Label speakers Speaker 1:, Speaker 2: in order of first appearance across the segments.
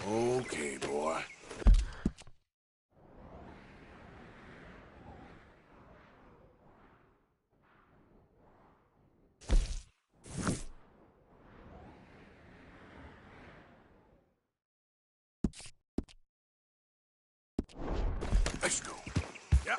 Speaker 1: Okay, boy. Let's go. Yeah.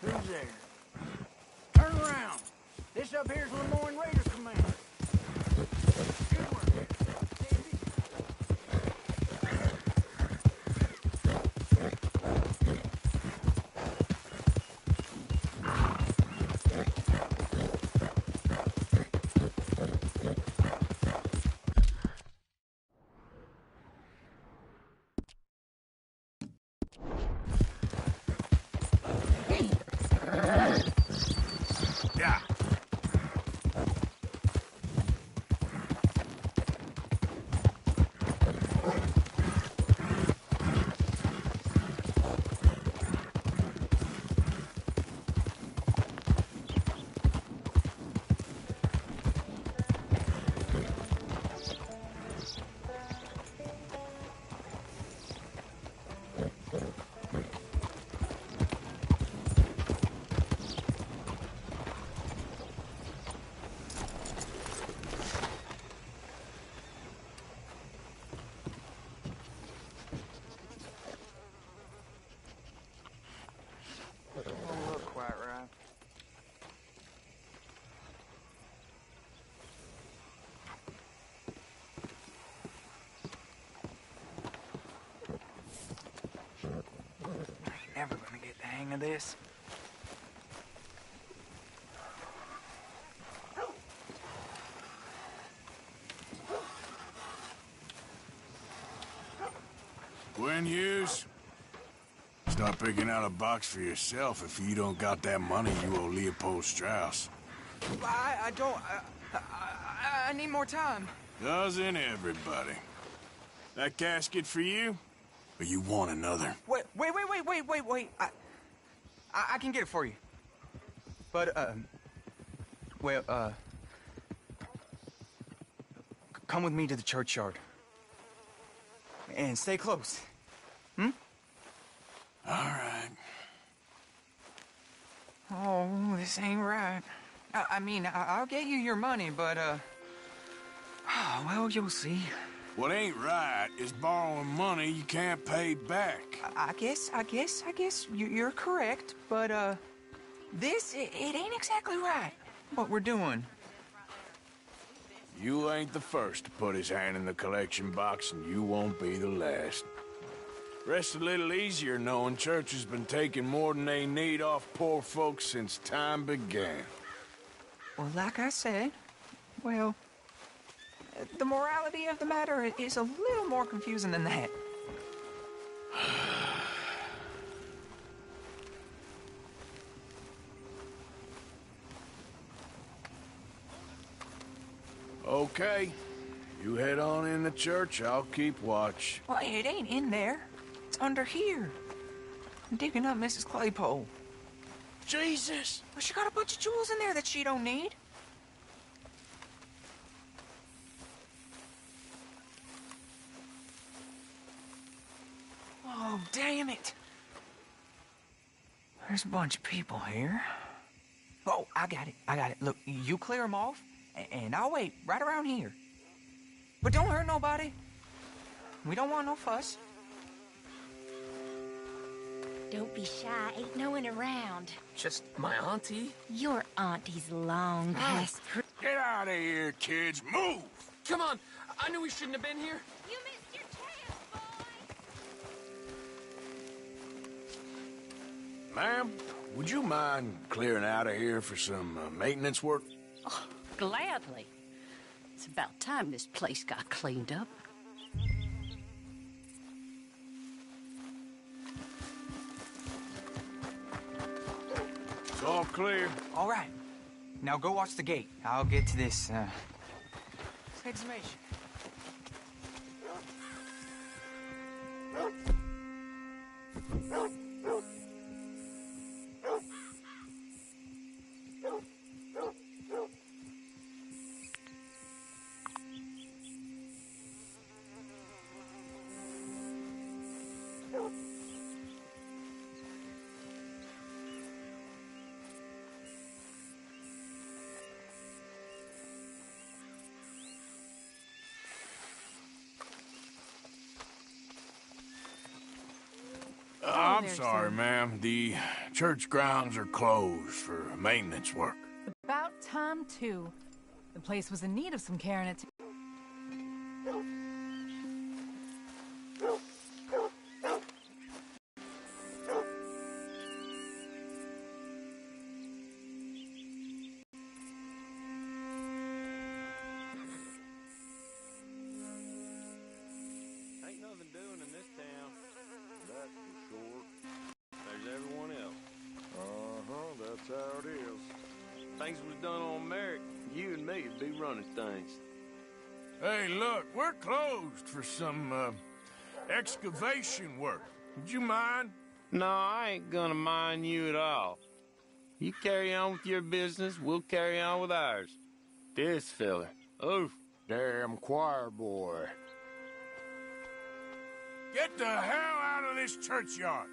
Speaker 2: Who's there? Turn around. This up here's Lemoyne Raider Command. Good work. Davey.
Speaker 1: Yeah.
Speaker 2: Don't look quite right. I ain't never gonna get the hang of this.
Speaker 1: Gwen Hughes, start picking out a box for yourself if you don't got that money you owe Leopold Strauss.
Speaker 2: I don't... I need more time.
Speaker 1: Doesn't everybody? That casket for you? Or you want another?
Speaker 2: Wait. I can get it for you. But, come with me to the churchyard. And stay close.
Speaker 1: All right.
Speaker 2: Oh, this ain't right. I mean, I'll get you your money, but, well, you'll see.
Speaker 1: What ain't right is borrowing money you can't pay back.
Speaker 2: I guess you're correct, but, it ain't exactly right, what we're doing.
Speaker 1: You ain't the first to put his hand in the collection box, and you won't be the last. Rest a little easier knowing church has been taking more than they need off poor folks since time began.
Speaker 2: Well, like I said, well, the morality of the matter is a little more confusing than that.
Speaker 1: Okay. You head on in the church, I'll keep watch.
Speaker 2: Well, it ain't in there. It's under here. I'm digging up Mrs. Claypole.
Speaker 1: Jesus!
Speaker 2: Well, she got a bunch of jewels in there that she don't need. Oh, damn it. There's a bunch of people here. Oh, I got it. Look, you clear them off, and I'll wait right around here. But don't hurt nobody. We don't want no fuss.
Speaker 3: Don't be shy, ain't no one around.
Speaker 4: Just my auntie?
Speaker 3: Your auntie's long past.
Speaker 1: Get out of here, kids! Move!
Speaker 4: Come on! I knew we shouldn't have been here.
Speaker 3: You missed your chance, boy!
Speaker 1: Ma'am, would you mind clearing out of here for some maintenance work?
Speaker 5: Oh, gladly. It's about time this place got cleaned up.
Speaker 1: It's all clear.
Speaker 2: All right. Now go watch the gate. I'll get to this, exhumation.
Speaker 1: I'm sorry, ma'am. The church grounds are closed for maintenance work.
Speaker 6: About time, too. The place was in need of some care, and it...
Speaker 7: Ain't nothing doing in this town. That's for sure. There's everyone else. Uh-huh, that's how it is. Things was done on merit, you and me'd be running things.
Speaker 1: Hey, look, we're closed for some, excavation work. Would you mind?
Speaker 7: No, I ain't gonna mind you at all. You carry on with your business, we'll carry on with ours. This fella, oof, damn choir boy.
Speaker 1: Get the hell out of this churchyard.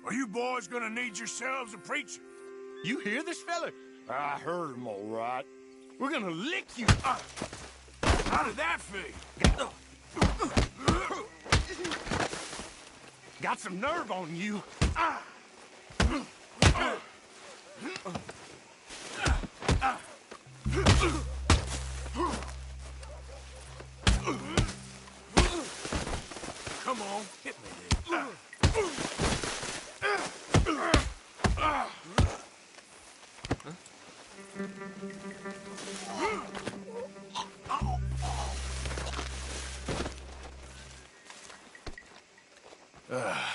Speaker 1: Or you boys gonna need yourselves a preacher.
Speaker 7: You hear this fella? I heard him all right. We're gonna lick you up.
Speaker 1: How did that feel?
Speaker 7: Got some nerve on you.
Speaker 1: Come on, hit me then.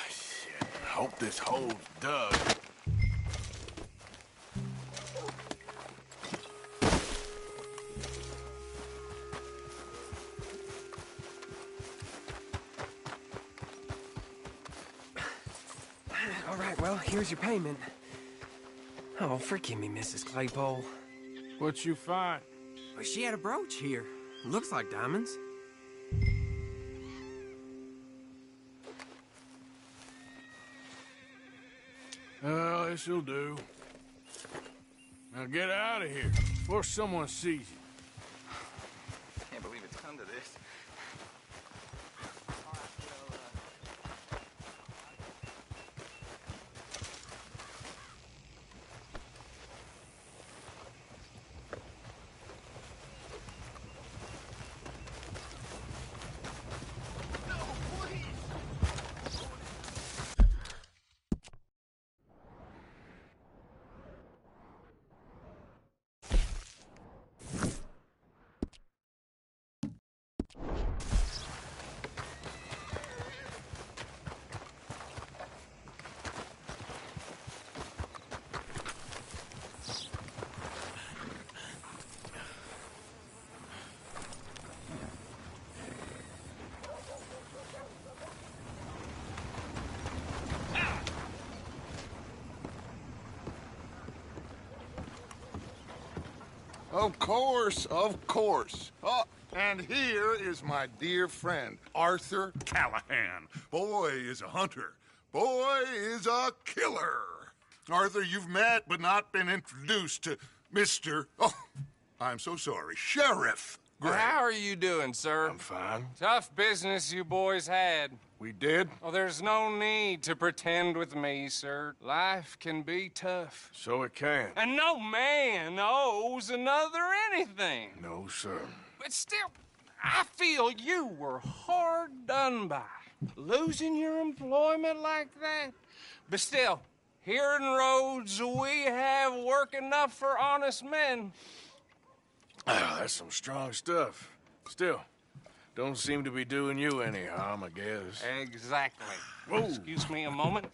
Speaker 1: Shit. Hope this hole's dug.
Speaker 8: All right, well, here's your payment. Oh, forgive me, Mrs. Claypole.
Speaker 1: What you find?
Speaker 8: Well, she had a brooch here. Looks like diamonds.
Speaker 1: Well, this'll do. Now get out of here before someone sees you.
Speaker 2: Can't believe it's come to this.
Speaker 9: Of course, of course. Oh, and here is my dear friend, Arthur Callahan. Boy is a hunter. Boy is a killer. Arthur, you've met but not been introduced to Mr. Oh, I'm so sorry, Sheriff Gray.
Speaker 10: How are you doing, sir?
Speaker 1: I'm fine.
Speaker 10: Tough business you boys had.
Speaker 1: We did?
Speaker 10: Oh, there's no need to pretend with me, sir. Life can be tough.
Speaker 1: So it can.
Speaker 10: And no man owes another anything.
Speaker 1: No, sir.
Speaker 10: But still, I feel you were hard done by. Losing your employment like that. But still, here in Rhodes, we have work enough for honest men.
Speaker 1: Ah, that's some strong stuff. Still, don't seem to be doing you any harm, I guess.
Speaker 10: Exactly.
Speaker 1: Whoa.
Speaker 10: Excuse me a moment.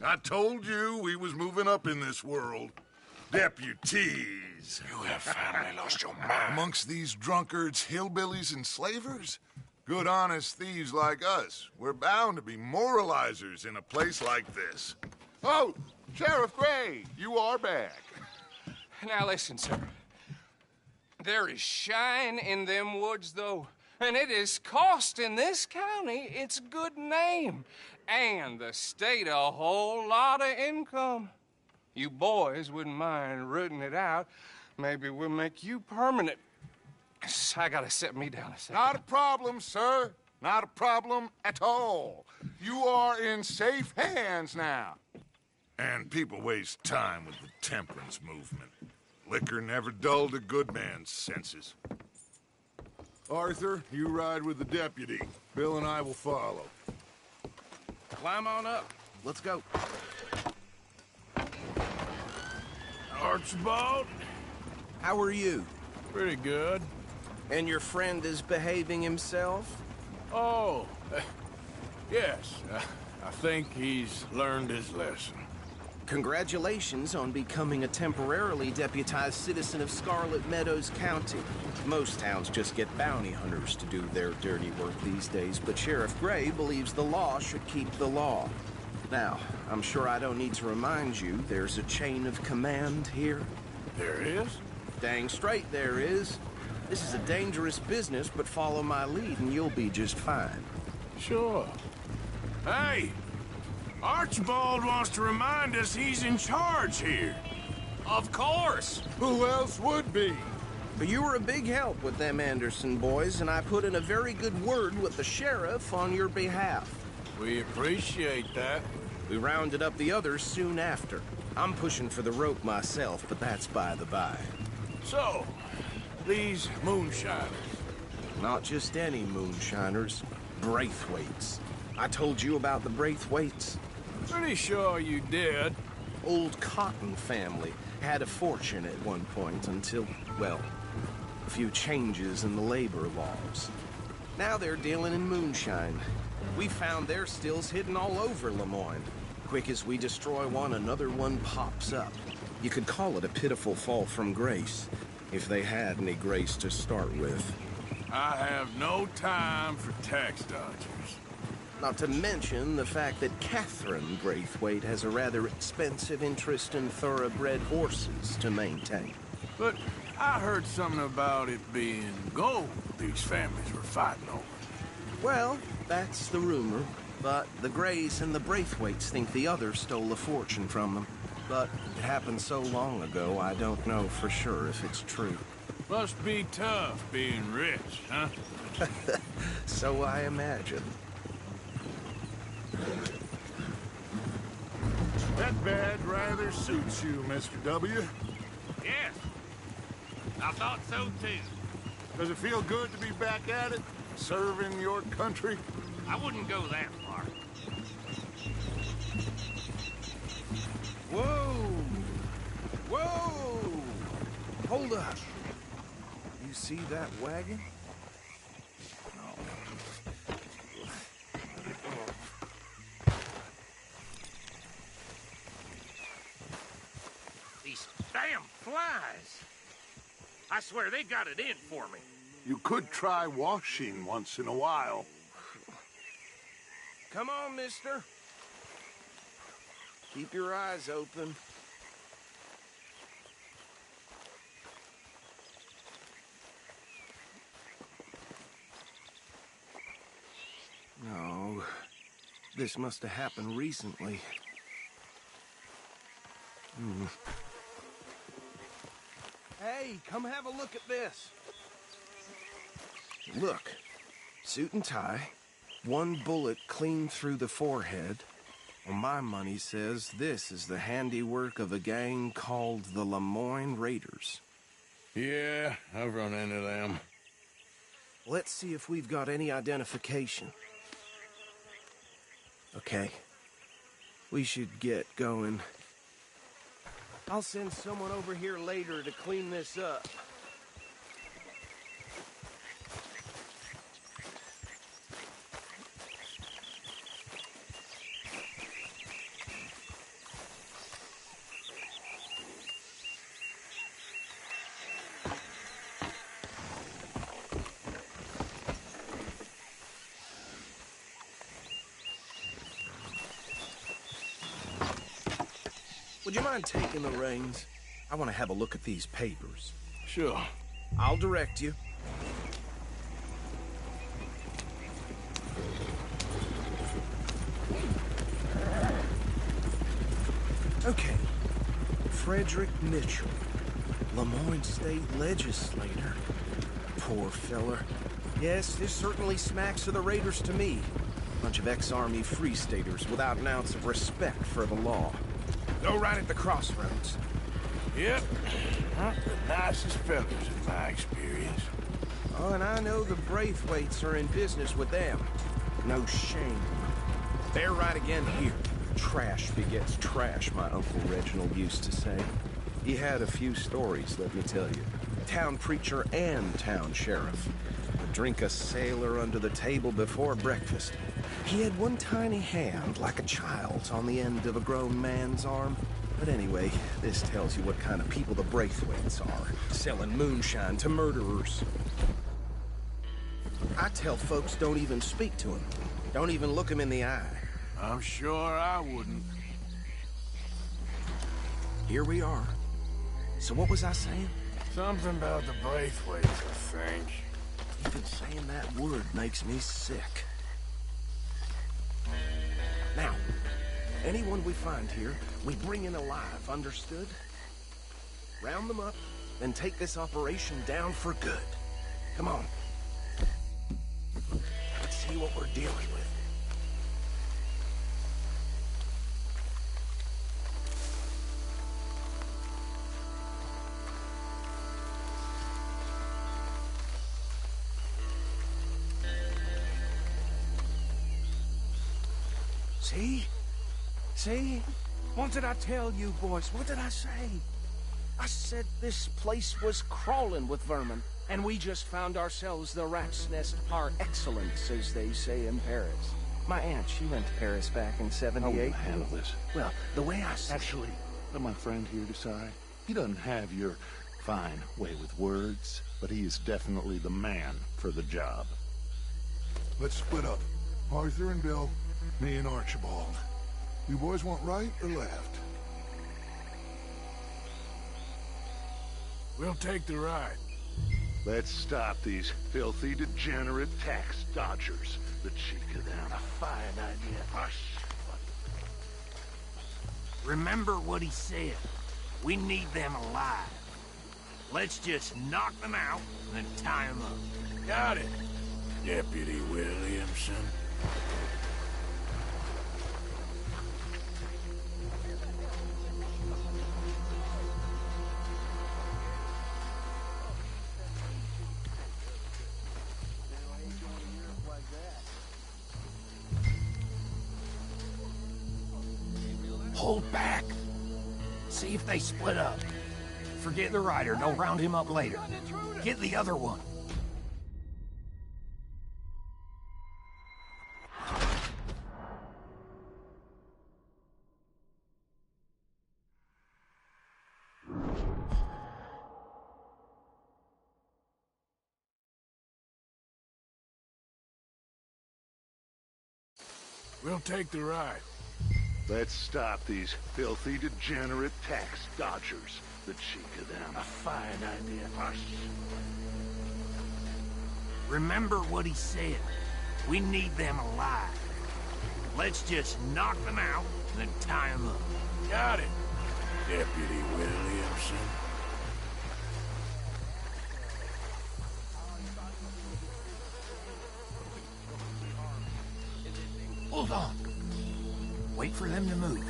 Speaker 9: I told you we was moving up in this world. Deputies.
Speaker 1: You have finally lost your mind.
Speaker 9: Amongst these drunkards, hillbillies, and slavers? Good, honest thieves like us. We're bound to be moralizers in a place like this. Oh, Sheriff Gray, you are back.
Speaker 10: Now listen, sir. There is shine in them woods, though, and it is costing this county its good name and the state a whole lot of income. You boys wouldn't mind rooting it out. Maybe we'll make you permanent. I gotta sit me down a second.
Speaker 9: Not a problem, sir. Not a problem at all. You are in safe hands now. And people waste time with the temperance movement. Liquor never dulled a good man's senses. Arthur, you ride with the deputy. Bill and I will follow.
Speaker 8: Climb on up. Let's go.
Speaker 1: Archibald?
Speaker 8: How are you?
Speaker 1: Pretty good.
Speaker 8: And your friend is behaving himself?
Speaker 1: Oh, yes. I think he's learned his lesson.
Speaker 8: Congratulations on becoming a temporarily deputized citizen of Scarlet Meadows County. Most towns just get bounty hunters to do their dirty work these days, but Sheriff Gray believes the law should keep the law. Now, I'm sure I don't need to remind you there's a chain of command here.
Speaker 1: There is?
Speaker 8: Dang straight there is. This is a dangerous business, but follow my lead and you'll be just fine.
Speaker 1: Sure. Hey! Archibald wants to remind us he's in charge here.
Speaker 10: Of course.
Speaker 9: Who else would be?
Speaker 8: But you were a big help with them Anderson boys, and I put in a very good word with the sheriff on your behalf.
Speaker 1: We appreciate that.
Speaker 8: We rounded up the others soon after. I'm pushing for the rope myself, but that's by the by.
Speaker 1: So, these moonshiners.
Speaker 8: Not just any moonshiners, Braithwaites. I told you about the Braithwaites?
Speaker 1: Pretty sure you did.
Speaker 8: Old Cotton family had a fortune at one point until, well, a few changes in the labor laws. Now they're dealing in moonshine. We found their stills hidden all over Lemoyne. Quick as we destroy one, another one pops up. You could call it a pitiful fall from grace, if they had any grace to start with.
Speaker 1: I have no time for tax dodgers.
Speaker 8: Not to mention the fact that Catherine Braithwaite has a rather expensive interest in thoroughbred horses to maintain.
Speaker 1: But I heard something about it being gold these families were fighting over.
Speaker 8: Well, that's the rumor. But the Grays and the Braithwaites think the others stole a fortune from them. But it happened so long ago, I don't know for sure if it's true.
Speaker 1: Must be tough being rich, huh?
Speaker 8: So I imagine.
Speaker 9: That badge rather suits you, Mr. W.
Speaker 7: Yes. I thought so, too.
Speaker 9: Does it feel good to be back at it, serving your country?
Speaker 7: I wouldn't go that far.
Speaker 8: Whoa! Whoa! Hold up. You see that wagon?
Speaker 7: These damn flies. I swear they got it in for me.
Speaker 9: You could try washing once in a while.
Speaker 8: Come on, mister. Keep your eyes open. No, this must have happened recently. Hey, come have a look at this. Look, suit and tie, one bullet clean through the forehead. Well, my money says this is the handiwork of a gang called the Lemoyne Raiders.
Speaker 1: Yeah, I've run into them.
Speaker 8: Let's see if we've got any identification. Okay. We should get going. I'll send someone over here later to clean this up. Would you mind taking the reins? I want to have a look at these papers.
Speaker 1: Sure.
Speaker 8: I'll direct you. Okay. Frederick Mitchell, Lemoyne State Legislator. Poor feller. Yes, this certainly smacks of the Raiders to me. Bunch of ex-Army Free Staters without an ounce of respect for the law. Go right at the crossroads.
Speaker 1: Yep. The nicest fellas in my experience.
Speaker 8: Oh, and I know the Braithwaites are in business with them. No shame. They're right again here. Trash begets trash, my Uncle Reginald used to say. He had a few stories, let me tell you. Town preacher and town sheriff. Would drink a sailor under the table before breakfast. He had one tiny hand, like a child's, on the end of a grown man's arm. But anyway, this tells you what kind of people the Braithwaites are, selling moonshine to murderers. I tell folks don't even speak to him. Don't even look him in the eye.
Speaker 1: I'm sure I wouldn't.
Speaker 8: Here we are. So what was I saying?
Speaker 1: Something about the Braithwaites, I think.
Speaker 8: Even saying that word makes me sick. Now, anyone we find here, we bring in alive, understood? Round them up, then take this operation down for good. Come on. Let's see what we're dealing with. See? See? What did I tell you, boys? What did I say? I said this place was crawling with vermin, and we just found ourselves the rat's nest par excellence, as they say in Paris. My aunt, she went to Paris back in '78.
Speaker 9: How will you handle this?
Speaker 8: Well, the way I see
Speaker 9: Actually, let my friend here decide. He doesn't have your fine way with words, but he is definitely the man for the job. Let's split up. Arthur and Bill, me and Archibald. You boys want right or left?
Speaker 1: We'll take the ride.
Speaker 9: Let's stop these filthy, degenerate tax dodgers. The cheek of them. A fine idea. Hush.
Speaker 11: Remember what he said. We need them alive. Let's just knock them out and then tie them up.
Speaker 1: Got it, Deputy Williamson.
Speaker 11: Hold back. See if they split up. Forget the rider. Don't round him up later. Get the other one.
Speaker 1: We'll take the ride.
Speaker 9: Let's stop these filthy, degenerate tax dodgers. The cheek of them. A fine idea. Hush.
Speaker 11: Remember what he said. We need them alive. Let's just knock them out and then tie them up.
Speaker 1: Got it, Deputy Williamson.
Speaker 11: Hold on. Wait for them to move.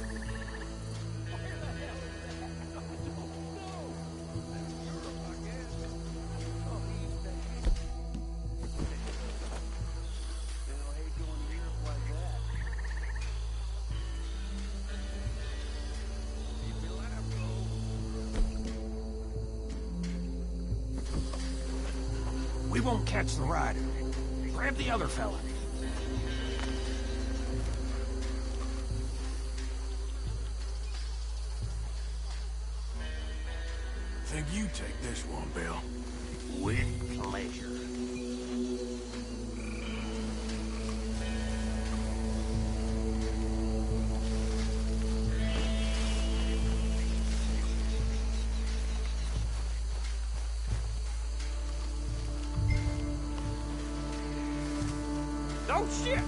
Speaker 11: won't catch the rider. Grab the other fella.
Speaker 1: Think you take this one, Bill.
Speaker 11: With pleasure.
Speaker 10: Oh, shit!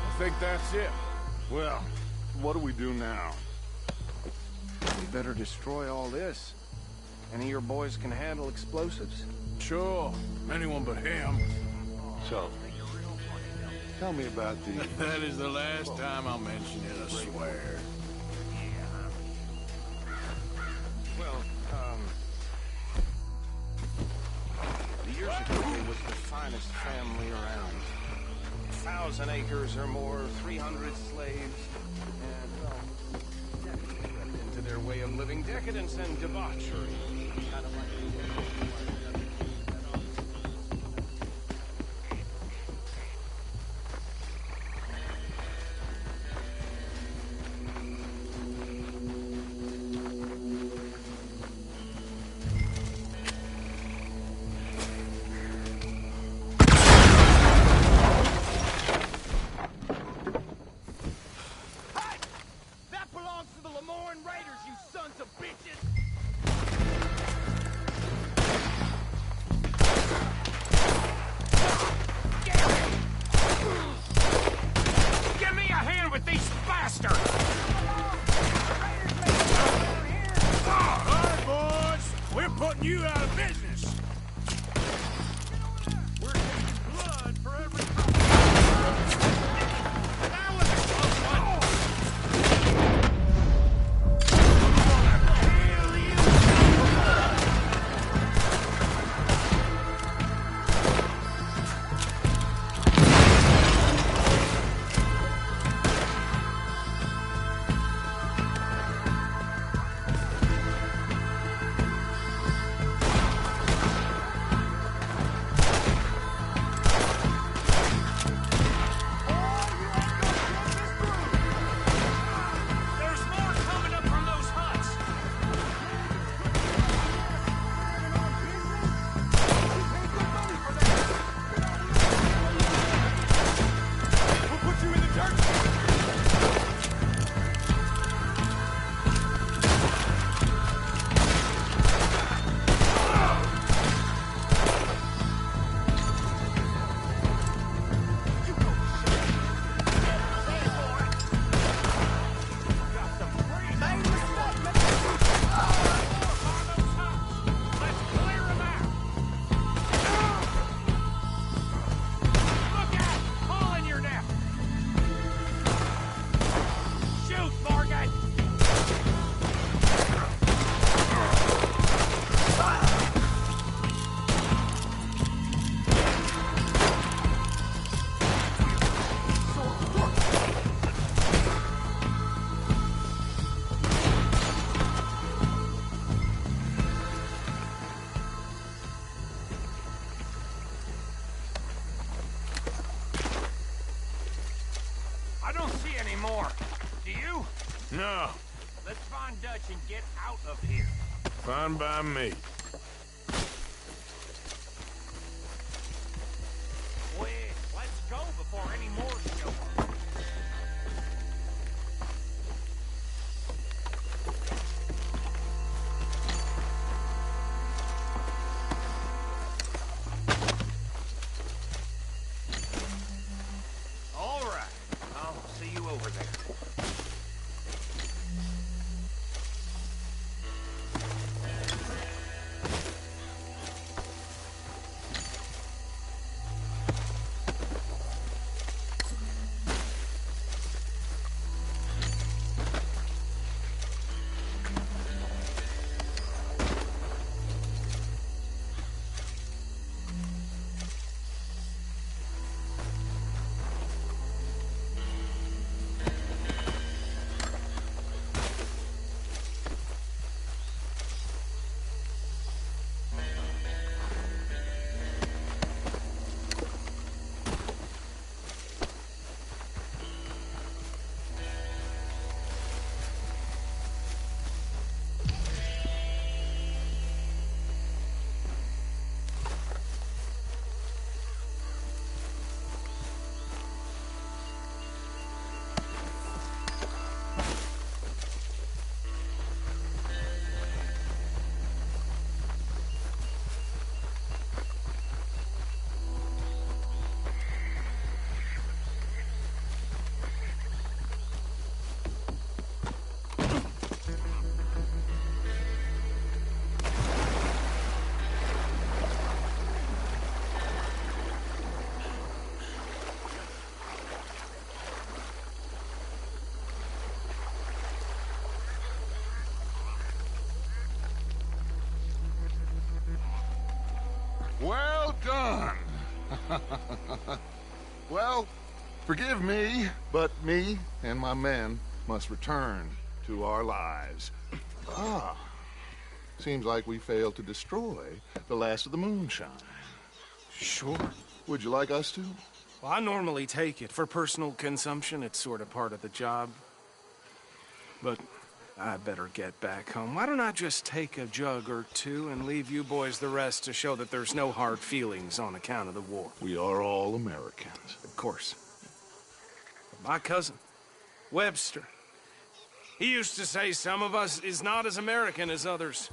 Speaker 1: I think that's it.
Speaker 7: Well, what do we do now? We better destroy all this. Any of your boys can handle explosives?
Speaker 1: Sure. Anyone but him.
Speaker 7: So, tell me about the...
Speaker 1: That is the last time I'll mention it, I swear.
Speaker 8: Well, years ago, it was the finest family around. 1,000 acres or more, 300 slaves, and, well, that crept into their way of living, decadence and debauchery. Kind of like
Speaker 1: you out of business. We're taking blood for every... That was a close one. No,
Speaker 11: Let's find Dutch and get out of here.
Speaker 1: fine by me.
Speaker 11: Quick, let's go before any more show up. All right, I'll see you over there.
Speaker 9: Well done. Well, forgive me, but me and my men must return to our lives. Ah, seems like we failed to destroy the last of the moonshine.
Speaker 8: Sure.
Speaker 9: Would you like us to?
Speaker 8: Well, I normally take it. For personal consumption, it's sort of part of the job. But I better get back home. Why don't I just take a jug or two and leave you boys the rest to show that there's no hard feelings on account of the war?
Speaker 9: We are all Americans.
Speaker 8: Of course. My cousin, Webster, he used to say some of us is not as American as others,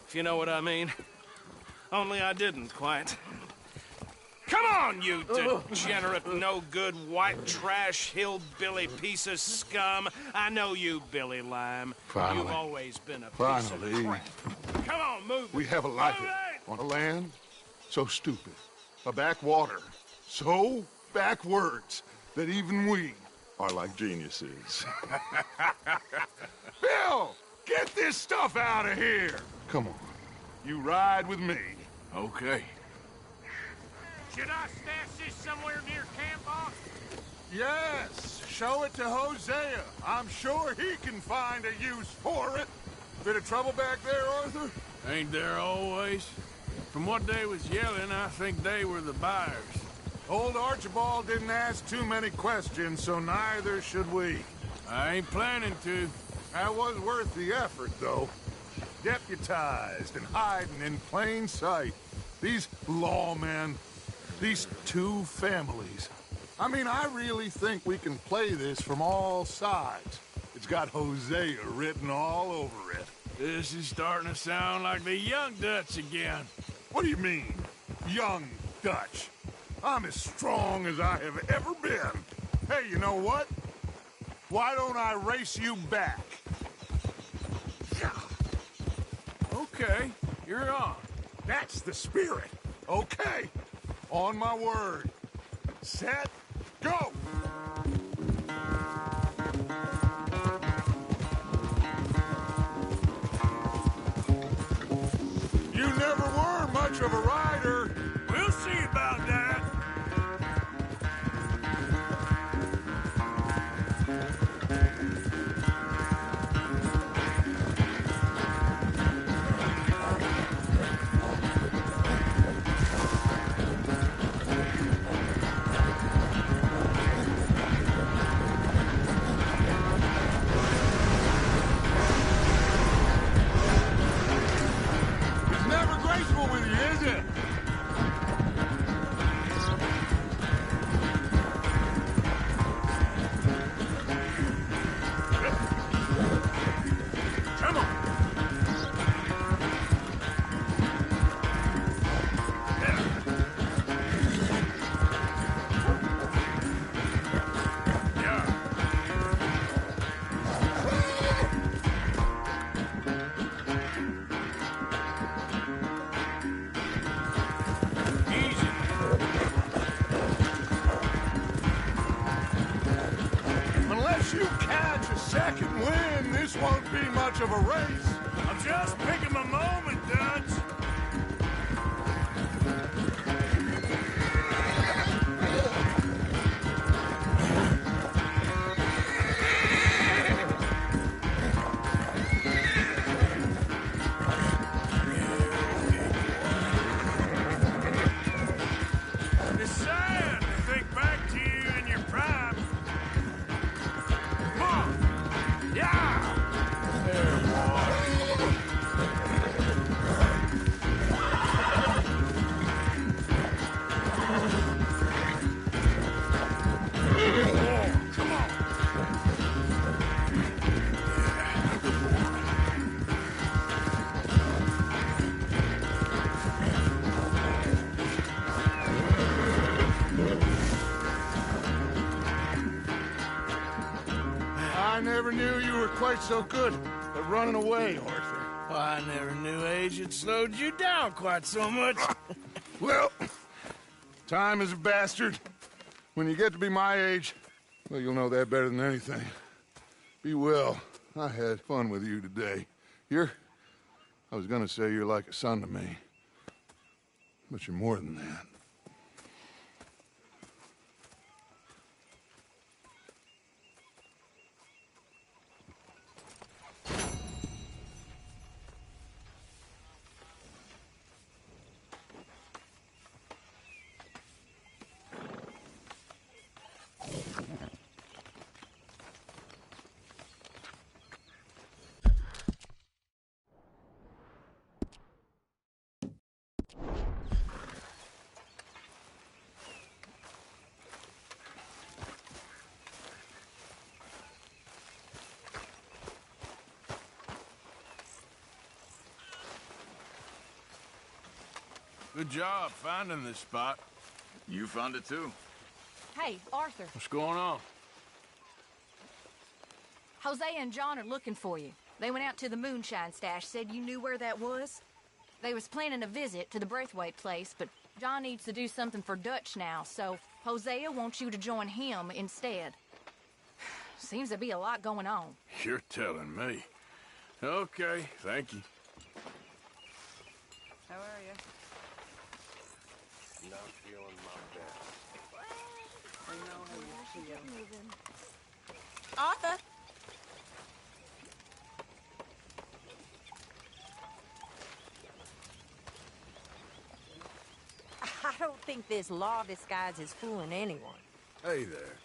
Speaker 8: if you know what I mean. Only I didn't quite. Come on, you degenerate, no-good, white trash, hillbilly piece of scum. I know you, Billy Lime.
Speaker 9: Finally.
Speaker 8: You've always been a piece
Speaker 9: Finally.
Speaker 8: of crap. Come on, move
Speaker 9: We
Speaker 8: it.
Speaker 9: have a life
Speaker 8: Move it!
Speaker 9: on a land so stupid, a backwater so backwards that even we are like geniuses. Bill, get this stuff out of here. Come on, you ride with me.
Speaker 1: Okay.
Speaker 11: Should I stash this somewhere near camp, boss?
Speaker 9: Yes, show it to Hosea. I'm sure he can find a use for it. Bit of trouble back there, Arthur?
Speaker 1: Ain't there always? From what they was yelling, I think they were the buyers.
Speaker 9: Old Archibald didn't ask too many questions, so neither should we.
Speaker 1: I ain't planning to.
Speaker 9: That was worth the effort, though. Deputized and hiding in plain sight. These lawmen, these two families. I mean, I really think we can play this from all sides. It's got Hosea written all over it.
Speaker 1: This is starting to sound like the young Dutch again.
Speaker 9: What do you mean, young Dutch? I'm as strong as I have ever been. Hey, you know what? Why don't I race you back?
Speaker 1: Okay, you're on.
Speaker 9: That's the spirit. Okay, on my word. Set, go! You never were much of a rider.
Speaker 1: We'll see about that.
Speaker 9: graceful with you, is it? Come on. Unless you catch a second wind, this won't be much of a race. I'm just picking my moment, Dutch. It's sad to think back to you in your prime. Come on. Yeah! There, boy. Oh, come on. Yeah, good boy. I never knew you were quite so good at running away, Arthur.
Speaker 1: Well, I never knew age had slowed you down quite so much.
Speaker 9: Well, time is a bastard. When you get to be my age, well, you'll know that better than anything. Be well. I had fun with you today. I was gonna say you're like a son to me. But you're more than that.
Speaker 1: Good job finding this spot.
Speaker 12: You found it too.
Speaker 6: Hey, Arthur.
Speaker 1: What's going on?
Speaker 6: Hosea and John are looking for you. They went out to the moonshine stash, said you knew where that was. They was planning a visit to the Braithwaite place, but John needs to do something for Dutch now, so Hosea wants you to join him instead. Seems to be a lot going on.
Speaker 1: You're telling me. Okay, thank you.
Speaker 6: How are you?
Speaker 7: Not feeling my best.
Speaker 5: I know how you feel.
Speaker 3: Arthur?
Speaker 13: I don't think this law disguise is fooling anyone.
Speaker 1: Hey there.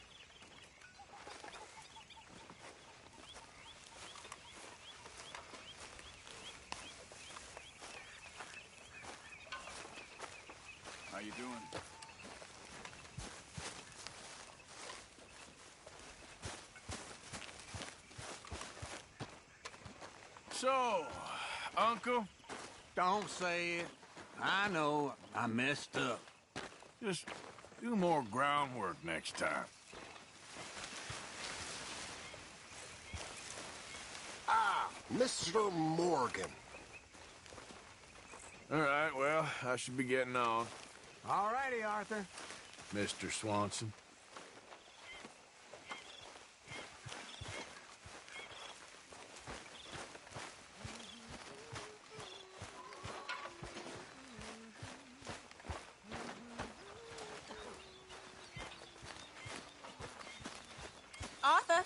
Speaker 12: How you doing?
Speaker 1: So, Uncle?
Speaker 11: Don't say it. I know I messed up.
Speaker 1: Just do more groundwork next time.
Speaker 14: Ah, Mr. Morgan.
Speaker 1: All right, well, I should be getting on.
Speaker 11: All righty, Arthur.
Speaker 1: Mr. Swanson.
Speaker 3: Arthur?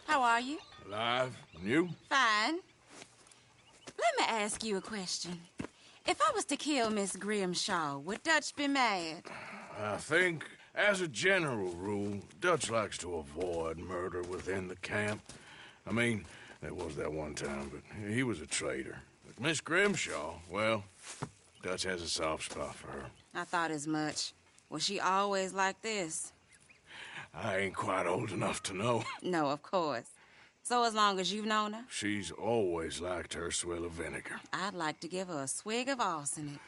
Speaker 3: How are you?
Speaker 1: Alive. And you?
Speaker 3: Fine. Let me ask you a question. If I was to kill Miss Grimshaw, would Dutch be mad?
Speaker 1: I think As a general rule, Dutch likes to avoid murder within the camp. I mean, there was that one time, but he was a traitor. But Miss Grimshaw, well, Dutch has a soft spot for her.
Speaker 3: I thought as much. Was she always like this?
Speaker 1: I ain't quite old enough to know.
Speaker 3: No, of course. So as long as you've known her?
Speaker 1: She's always liked her swill of vinegar.
Speaker 3: I'd like to give her a swig of arsenic.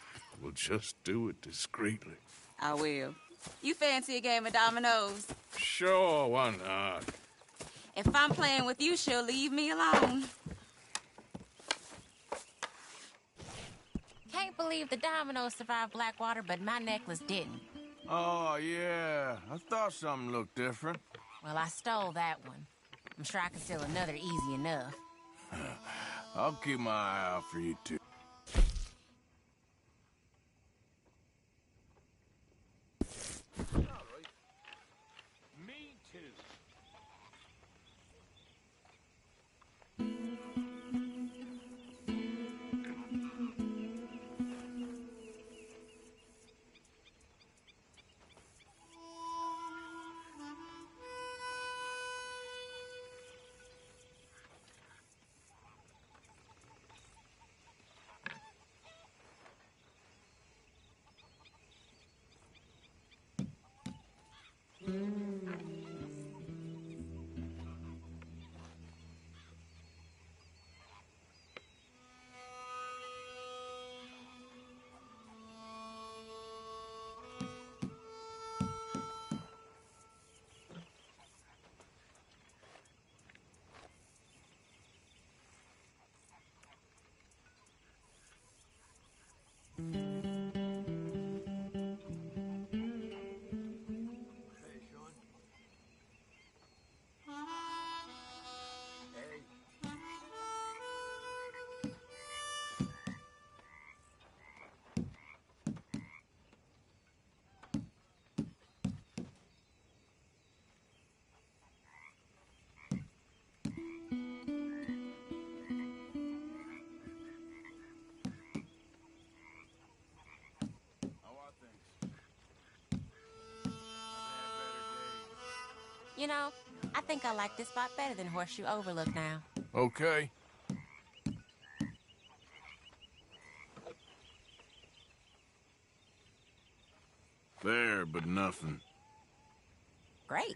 Speaker 1: We'll just do it discreetly.
Speaker 3: I will. You fancy a game of dominoes?
Speaker 1: Sure, why not?
Speaker 3: If I'm playing with you, she'll leave me alone.
Speaker 13: Can't believe the dominoes survived Blackwater, but my necklace didn't.
Speaker 1: Oh, yeah. I thought something looked different.
Speaker 13: Well, I stole that one. I'm sure I can steal another easy enough.
Speaker 1: I'll keep my eye out for you, too.
Speaker 7: Me too.
Speaker 13: You know, I think I like this spot better than Horseshoe Overlook now.
Speaker 1: Okay. There, but nothing.
Speaker 13: Great.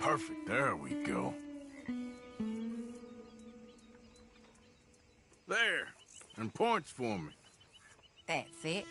Speaker 1: Perfect. There we go. There. And points for me.
Speaker 13: That's it.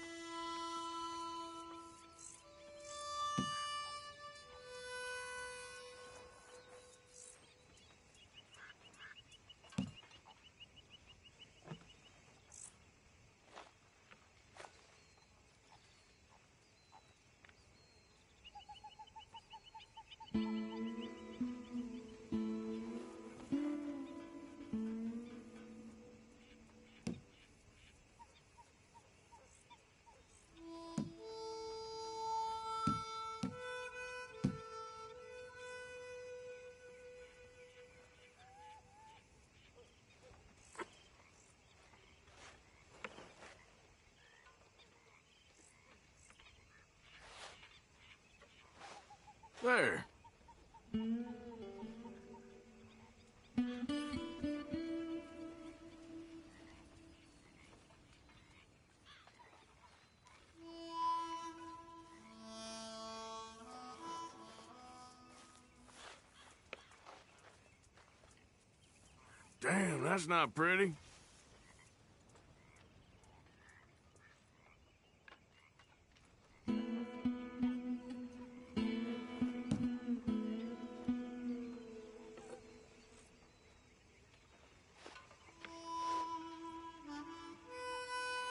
Speaker 1: There. Damn, that's not pretty.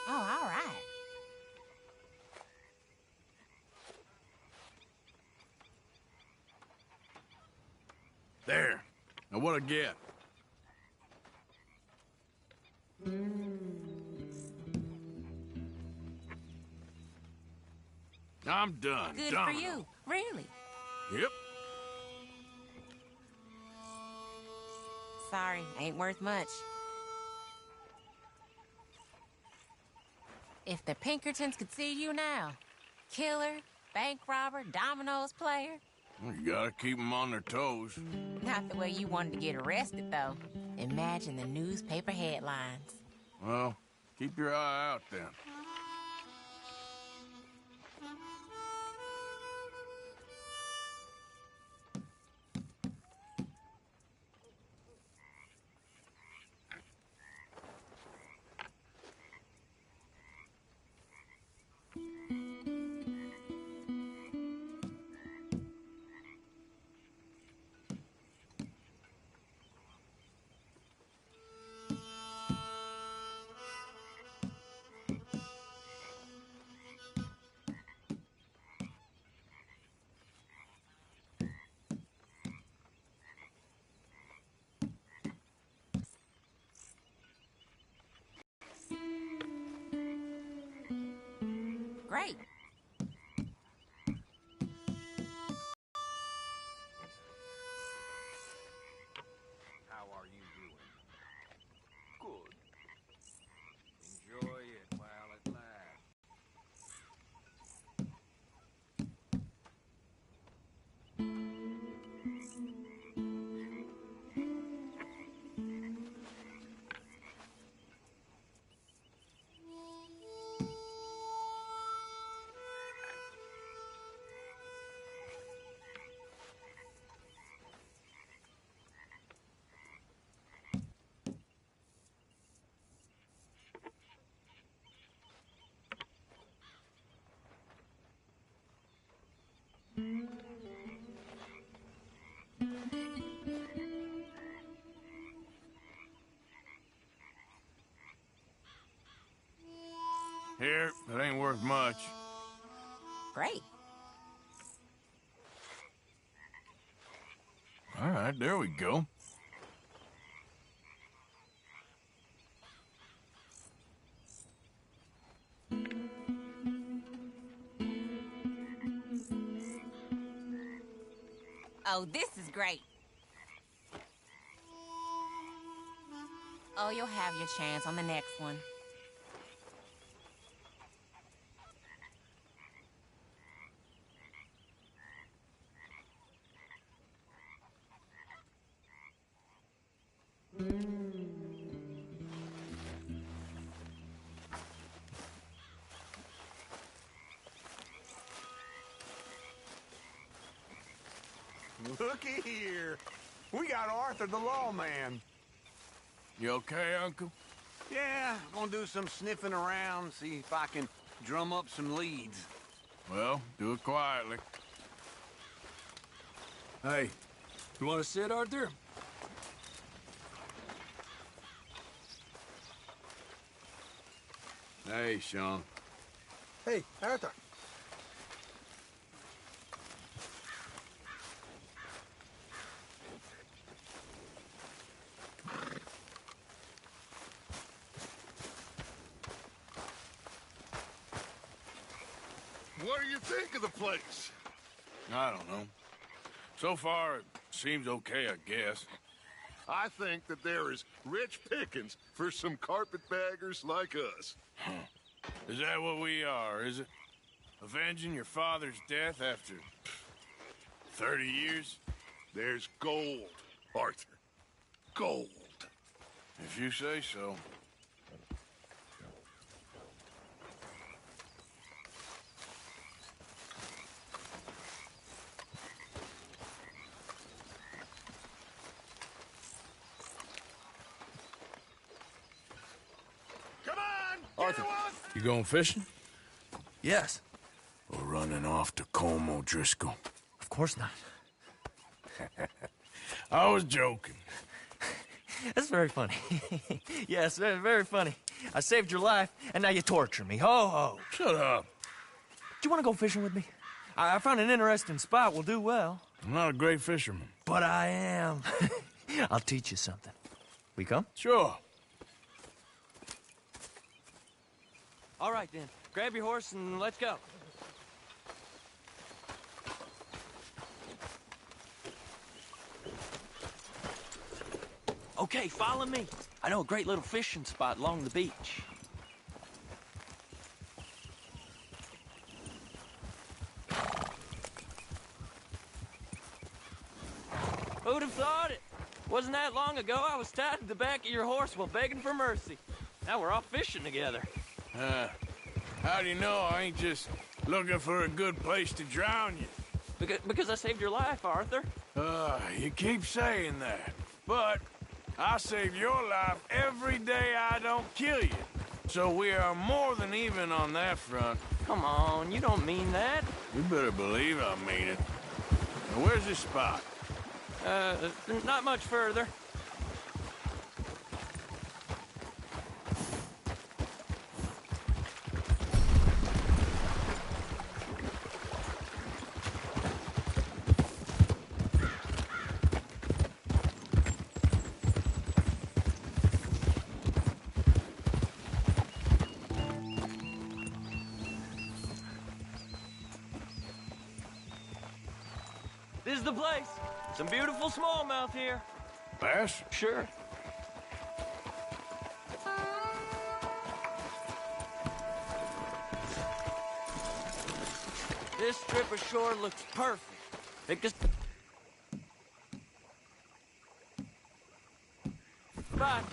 Speaker 13: Oh, all right.
Speaker 1: There. Now what I get? I'm done.
Speaker 13: Good
Speaker 1: Domino.
Speaker 13: for you. Really.
Speaker 1: Yep.
Speaker 13: Sorry, ain't worth much. If the Pinkertons could see you now. Killer, bank robber, dominoes player.
Speaker 1: You gotta keep them on their toes.
Speaker 13: Not the way you wanted to get arrested, though. Imagine the newspaper headlines.
Speaker 1: Well, keep your eye out then.
Speaker 13: Great.
Speaker 7: How are you doing? Good. Enjoy it while it lasts. Here, it ain't worth much.
Speaker 13: Great.
Speaker 1: All right, there we go.
Speaker 13: Oh, this is great. Oh, you'll have your chance on the next one.
Speaker 15: Looky here. We got Arthur the lawman.
Speaker 1: You okay, Uncle?
Speaker 15: Yeah, gonna do some sniffing around, see if I can drum up some leads.
Speaker 1: Well, do it quietly.
Speaker 4: Hey, you want to sit, Arthur?
Speaker 1: Hey, Sean.
Speaker 16: Hey, Arthur.
Speaker 9: What do you think of the place?
Speaker 1: I don't know. So far, it seems okay, I guess.
Speaker 9: I think that there is rich pickings for some carpetbaggers like us.
Speaker 1: Is that what we are, is it? Avenging your father's death after 30 years?
Speaker 9: There's gold, Arthur. Gold.
Speaker 1: If you say so.
Speaker 15: Arthur.
Speaker 1: You going fishing?
Speaker 11: Yes.
Speaker 1: Or running off to Colm O'Driscoll?
Speaker 11: Of course not.
Speaker 1: I was joking.
Speaker 11: That's very funny. Yes, very, very funny. I saved your life, and now you torture me. Ho, ho.
Speaker 1: Shut up.
Speaker 11: Do you want to go fishing with me? I found an interesting spot. We'll do well.
Speaker 1: I'm not a great fisherman.
Speaker 11: But I am. I'll teach you something. We come?
Speaker 1: Sure.
Speaker 11: All right, then. Grab your horse and let's go. Okay, follow me. I know a great little fishing spot along the beach.
Speaker 17: Who'd have thought it? Wasn't that long ago I was tied to the back of your horse while begging for mercy. Now we're off fishing together.
Speaker 1: How do you know I ain't just looking for a good place to drown you?
Speaker 17: Because I saved your life, Arthur.
Speaker 1: You keep saying that. But I save your life every day I don't kill you. So we are more than even on that front.
Speaker 17: Come on, you don't mean that.
Speaker 1: You better believe I mean it. Now, where's this spot?
Speaker 17: Not much further. This is the place. Some beautiful smallmouth here.
Speaker 1: Bass?
Speaker 17: Sure. This strip of shore looks perfect. Because... Bye.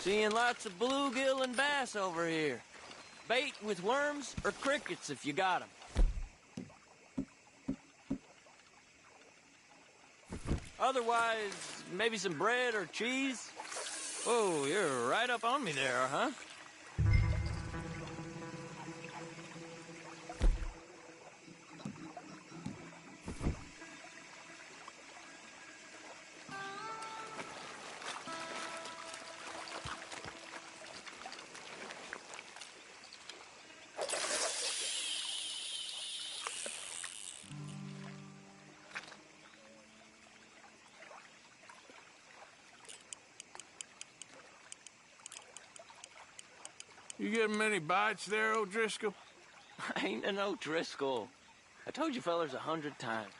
Speaker 17: Seeing lots of bluegill and bass over here. Bait with worms or crickets if you got 'em. Otherwise, maybe some bread or cheese. Oh, you're right up on me there, huh?
Speaker 1: You getting many bites there, O'Driscoll?
Speaker 17: I ain't an O'Driscoll. I told you fellers 100 times.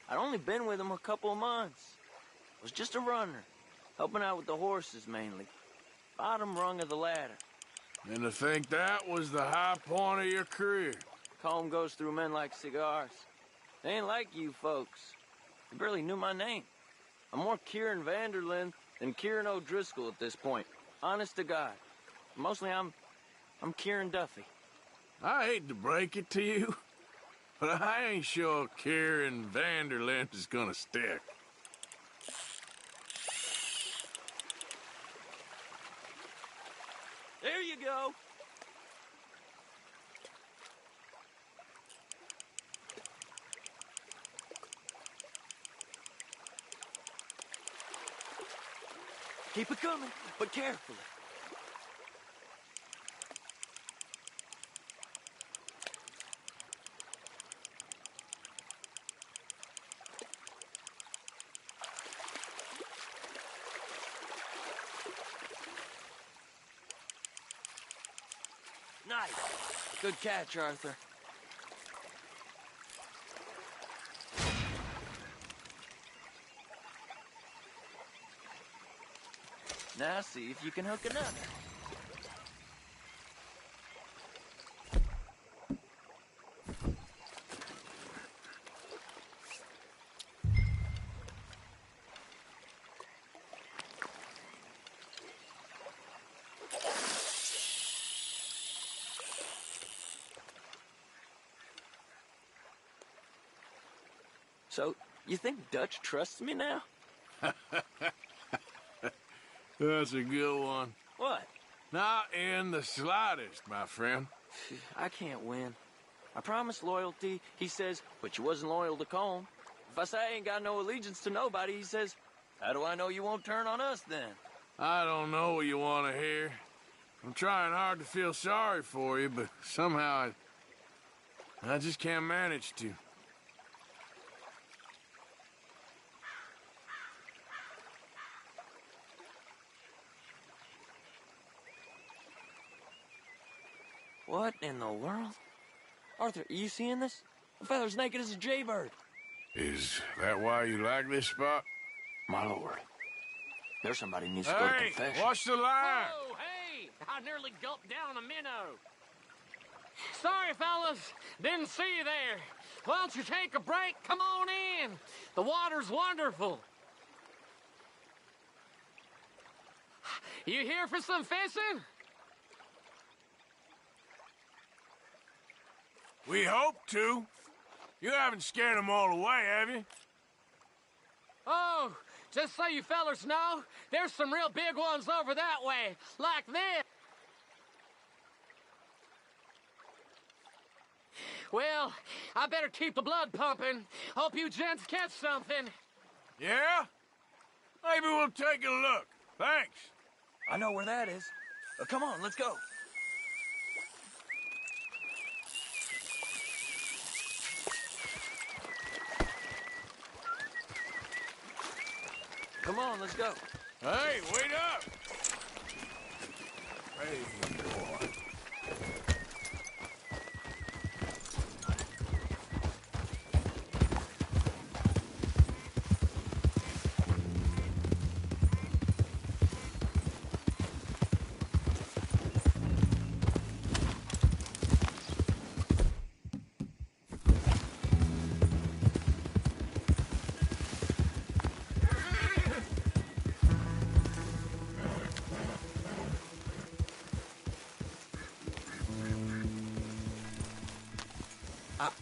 Speaker 17: I'd only been with him a couple of months. Was just a runner, helping out with the horses mainly. Bottom rung of the ladder.
Speaker 1: And to think that was the high point of your career.
Speaker 17: Comb goes through men like cigars. They ain't like you folks. They barely knew my name. I'm more Kieran Vanderlyn than Kieran O'Driscoll at this point. Honest to God. Mostly I'm Kieran Duffy.
Speaker 1: I hate to break it to you, but I ain't sure Kieran Vanderlyn is gonna stick.
Speaker 17: There you go. Keep it coming, but carefully. Nice. Good catch, Arthur. Now see if you can hook another. So, you think Dutch trusts me now?
Speaker 1: That's a good one.
Speaker 17: What?
Speaker 1: Not in the slightest, my friend.
Speaker 17: I can't win. I promised loyalty, he says, but you wasn't loyal to Colm. If I say I ain't got no allegiance to nobody, he says, how do I know you won't turn on us then?
Speaker 1: I don't know what you want to hear. I'm trying hard to feel sorry for you, but somehow I just can't manage to.
Speaker 17: What in the world? Arthur, are you seeing this? The feather's naked as a jaybird.
Speaker 1: Is that why you like this spot?
Speaker 17: My lord. There's somebody needs to go to confession.
Speaker 1: Watch the line!
Speaker 11: Oh, hey!
Speaker 18: I nearly gulped down a minnow. Sorry, fellas. Didn't see you there. Why don't you take a break? Come on in. The water's wonderful. You here for some fishing?
Speaker 1: We hope to. You haven't scared them all away, have you?
Speaker 18: Oh, just so you fellers know, there's some real big ones over that way, like this. Well, I better keep the blood pumping. Hope you gents catch something.
Speaker 1: Yeah? Maybe we'll take a look. Thanks.
Speaker 17: I know where that is. Come on, let's go. Come on, let's go.
Speaker 1: Hey, wait up! Hey, boy.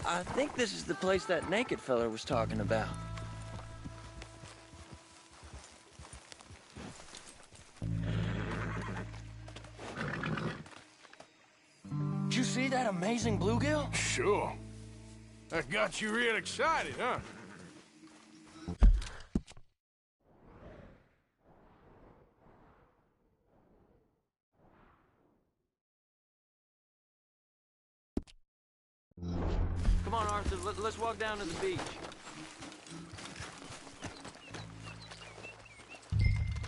Speaker 17: I think this is the place that naked fella was talking about. Did you see that amazing bluegill?
Speaker 1: Sure. That got you real excited, huh?
Speaker 17: Come on, Arthur, let's walk down to the beach.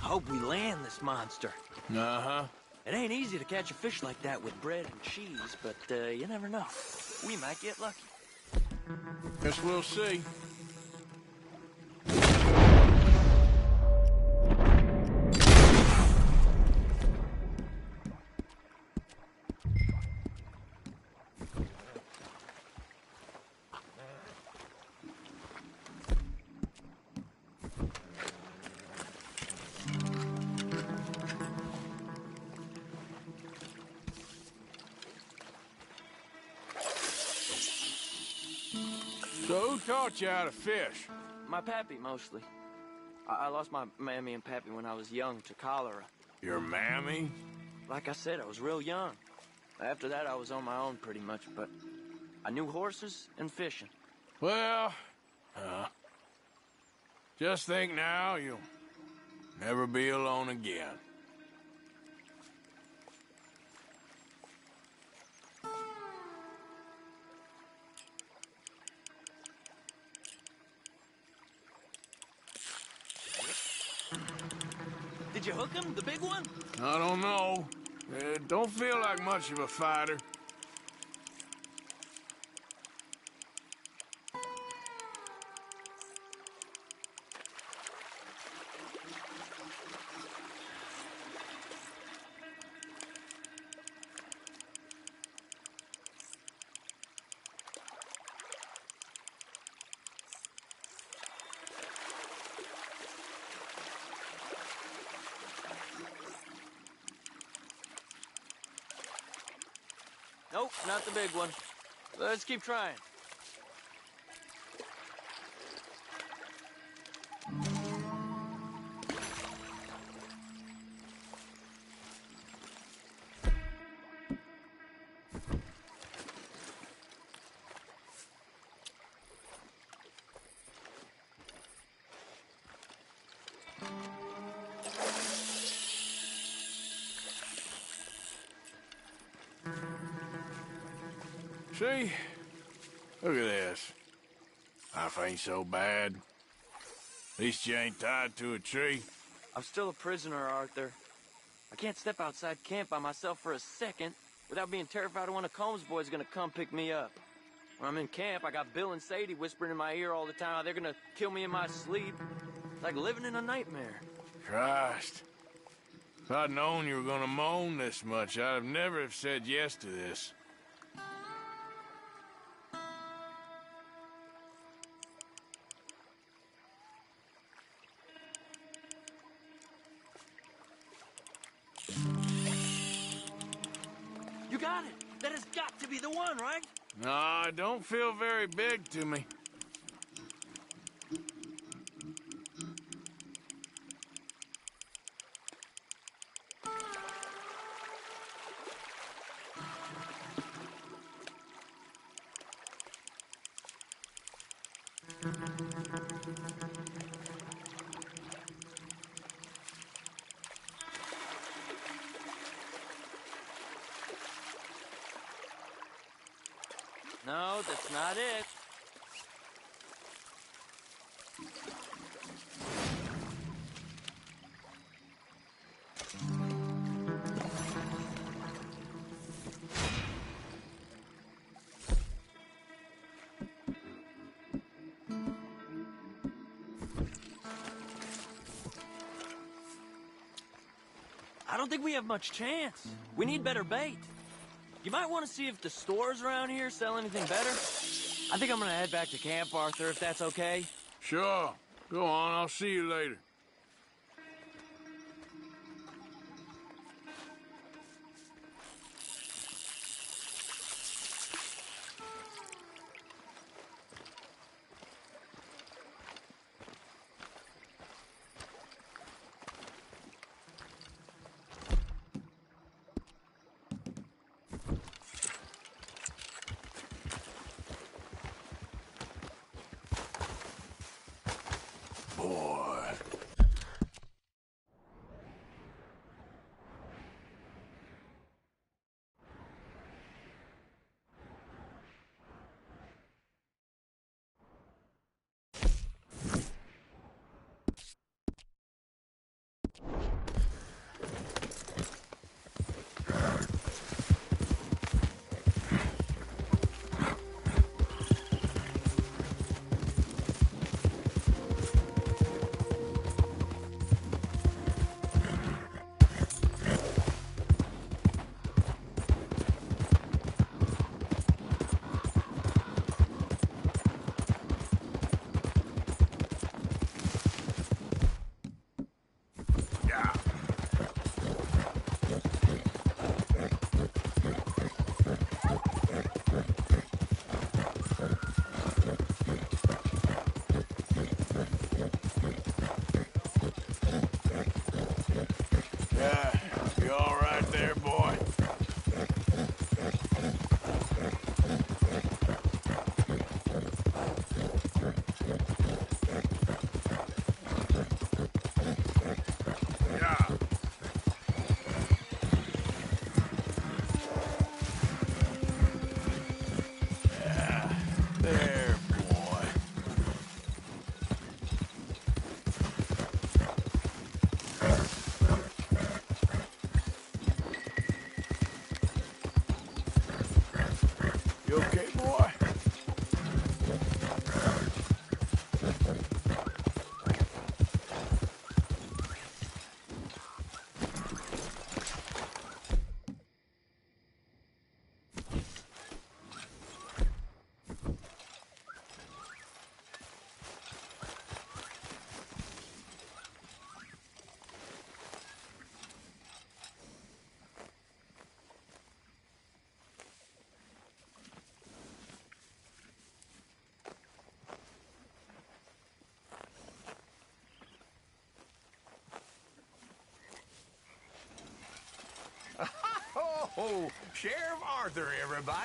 Speaker 17: I hope we land this monster.
Speaker 1: Uh-huh.
Speaker 17: It ain't easy to catch a fish like that with bread and cheese, but you never know. We might get lucky.
Speaker 1: Guess we'll see. So who taught you how to fish?
Speaker 17: My pappy, mostly. I lost my mammy and pappy when I was young to cholera.
Speaker 1: Your mammy?
Speaker 17: Like I said, I was real young. After that, I was on my own pretty much, but I knew horses and fishing.
Speaker 1: Well, just think now, you'll never be alone again.
Speaker 17: Did you hook him, the big one?
Speaker 1: I don't know. Don't feel like much of a fighter.
Speaker 17: Nope, not the big one. Let's keep trying.
Speaker 1: See? Look at this. Life ain't so bad. At least you ain't tied to a tree.
Speaker 17: I'm still a prisoner, Arthur. I can't step outside camp by myself for a second without being terrified one of Combs' boys gonna come pick me up. When I'm in camp, I got Bill and Sadie whispering in my ear all the time how they're gonna kill me in my sleep. It's like living in a nightmare.
Speaker 1: Christ. If I'd known you were gonna moan this much, I'd have never have said yes to this.
Speaker 17: You got it! That has got to be the one, right?
Speaker 1: No, it don't feel very big to me.
Speaker 17: No, that's not it. I don't think we have much chance. We need better bait. You might want to see if the stores around here sell anything better. I think I'm gonna head back to camp, Arthur, if that's okay.
Speaker 1: Sure. Go on, I'll see you later. Boy. Yeah, you all right there, boy? Yeah. Yeah, there, boy. You okay, boy?
Speaker 11: Oh, Sheriff Arthur, everybody.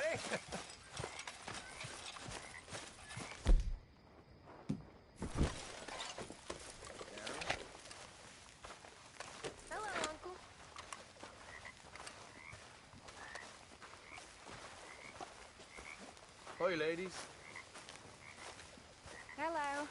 Speaker 5: Hello, Uncle.
Speaker 1: Hey, ladies.
Speaker 5: Hello.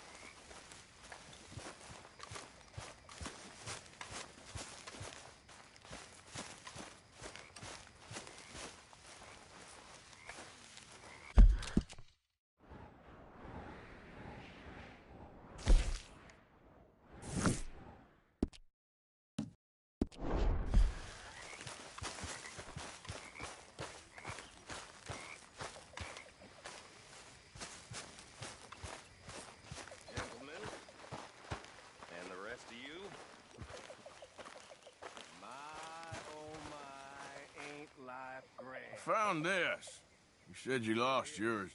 Speaker 1: Found this. You said you lost yours.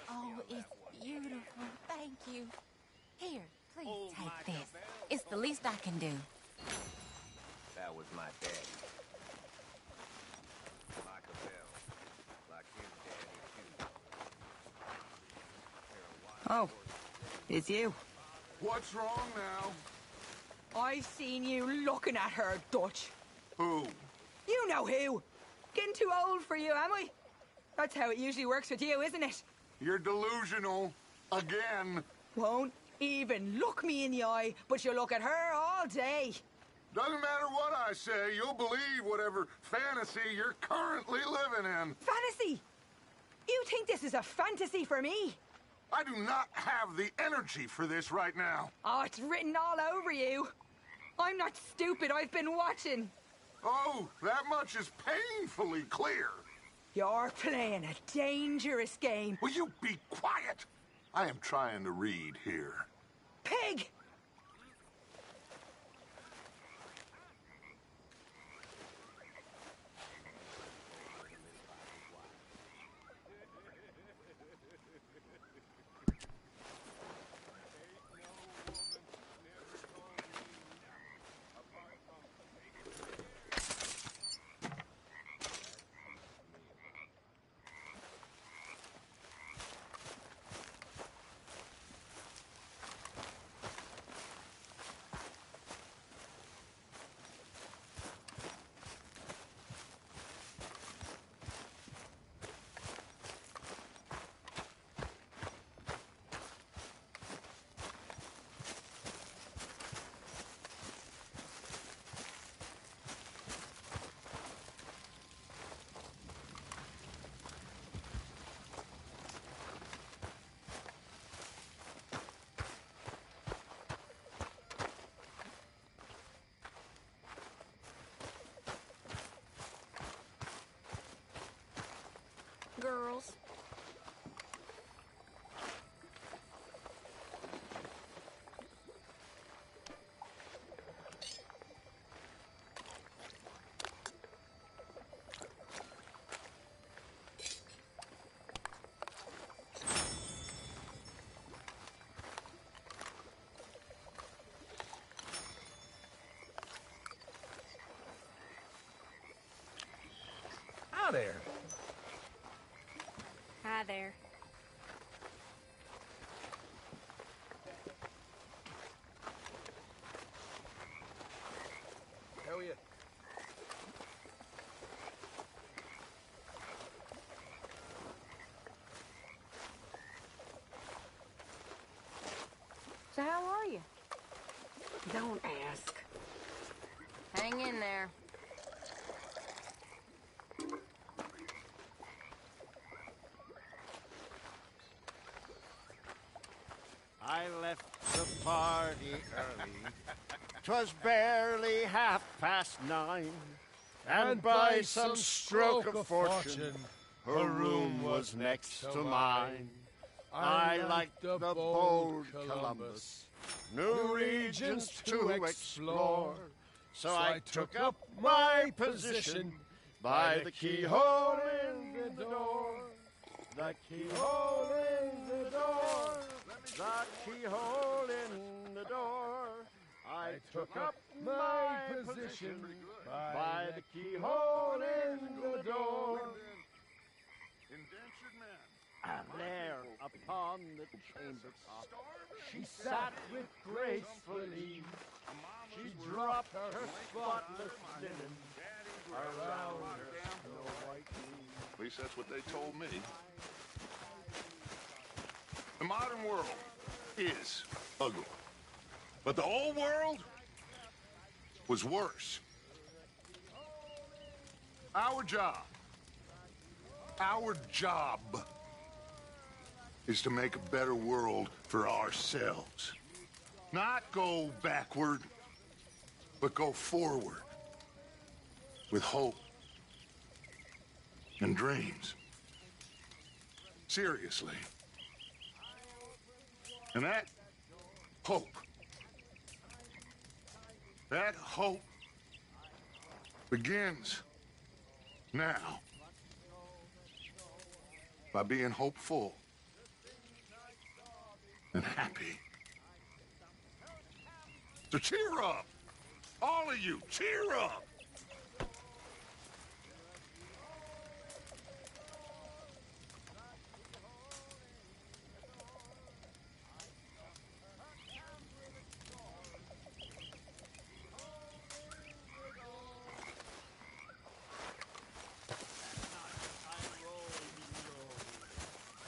Speaker 13: Oh, it's beautiful. Thank you. Here, please take this. It's the least I can do.
Speaker 17: That was my daddy. Like a bell. Like his daddy, too.
Speaker 2: Oh, it's you.
Speaker 9: What's wrong now?
Speaker 2: I seen you looking at her, Dutch.
Speaker 9: Who?
Speaker 2: You know who. Getting too old for you, am I? That's how it usually works with you, isn't it?
Speaker 9: You're delusional. Again.
Speaker 2: Won't even look me in the eye, but you look at her all day.
Speaker 9: Doesn't matter what I say, you'll believe whatever fantasy you're currently living in.
Speaker 2: Fantasy? You think this is a fantasy for me?
Speaker 9: I do not have the energy for this right now.
Speaker 2: Oh, it's written all over you. I'm not stupid, I've been watching.
Speaker 9: Oh, that much is painfully clear.
Speaker 2: You're playing a dangerous game.
Speaker 9: Will you be quiet? I am trying to read here.
Speaker 2: Pig!
Speaker 6: Girls.
Speaker 11: Hi there.
Speaker 6: Hi there.
Speaker 16: How are you?
Speaker 6: So how are you?
Speaker 5: Don't ask.
Speaker 6: Hang in there.
Speaker 19: I left the party early. 'Twas barely 9:30, and by some stroke of fortune, her room was next to mine. I liked the bold Columbus, new regions to explore. So I took up my position by the keyhole in the door. The keyhole in the door. The keyhole in the door. I took up my position by the keyhole in the door.
Speaker 9: Indentured man.
Speaker 19: And there upon the chamber top, she sat with graceful ease. She dropped her spotless linen around her snow white knees.
Speaker 9: At least that's what they told me. The modern world is ugly. But the old world was worse. Our job is to make a better world for ourselves. Not go backward, but go forward with hope and dreams. Seriously. And that hope begins now. by being hopeful and happy. So cheer up! All of you, cheer up!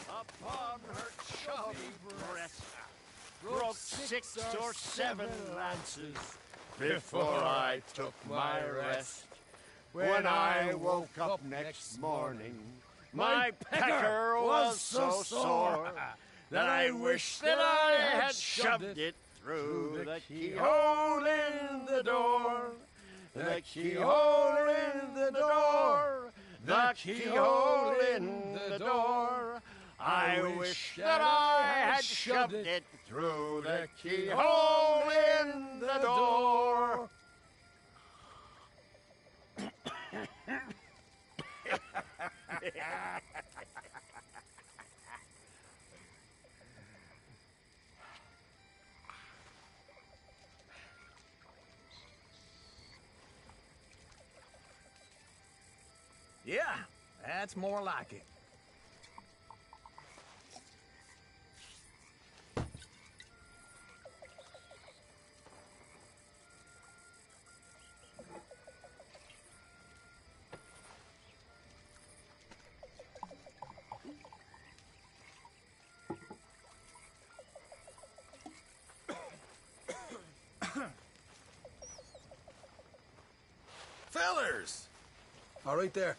Speaker 19: Upon her chubby breast broke 6 or 7 lances before I took my rest. When I woke up next morning, my pecker was so sore that I wished that I had shoved it through the keyhole in the door. The keyhole in the door. The keyhole in the door. I wish that I had shoved it through the keyhole in the door.
Speaker 11: Yeah, that's more like it.
Speaker 16: Fellers! All right there.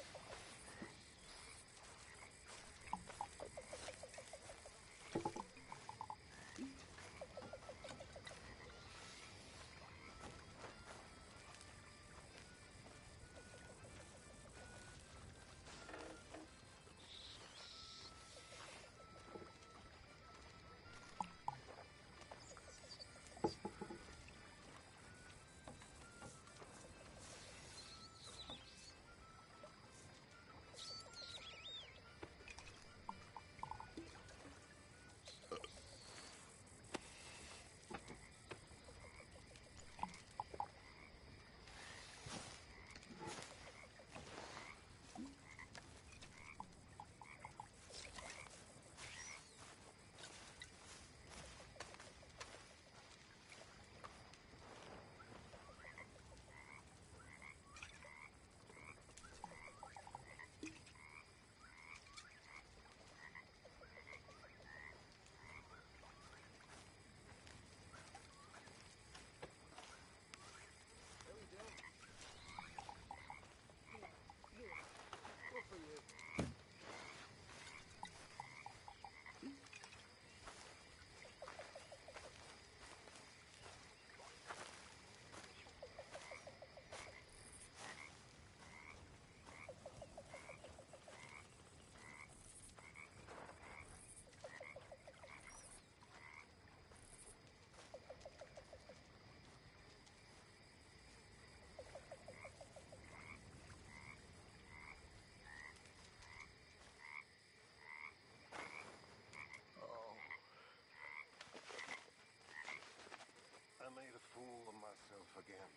Speaker 14: I made a fool of myself again.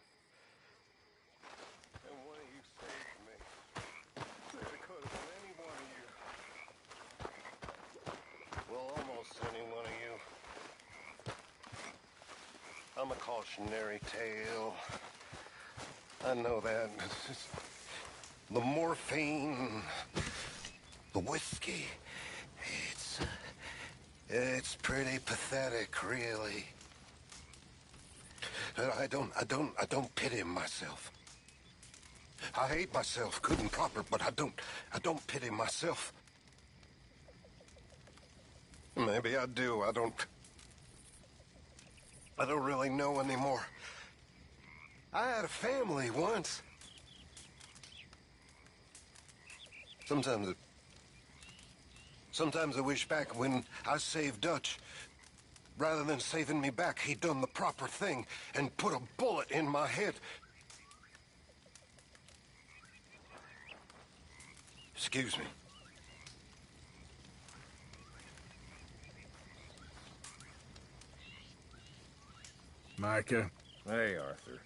Speaker 14: And one of you saved me. It could have been any one of you. Well, almost any one of you. I'm a cautionary tale. I know that. The morphine, the whiskey, it's pretty pathetic, really. I don't pity myself. I hate myself, good and proper, but I don't pity myself. Maybe I do. I don't really know anymore. I had a family once. Sometimes I wish back when I saved Dutch. Rather than saving me back, he'd done the proper thing and put a bullet in my head. Excuse me.
Speaker 1: Micah.
Speaker 12: Hey, Arthur.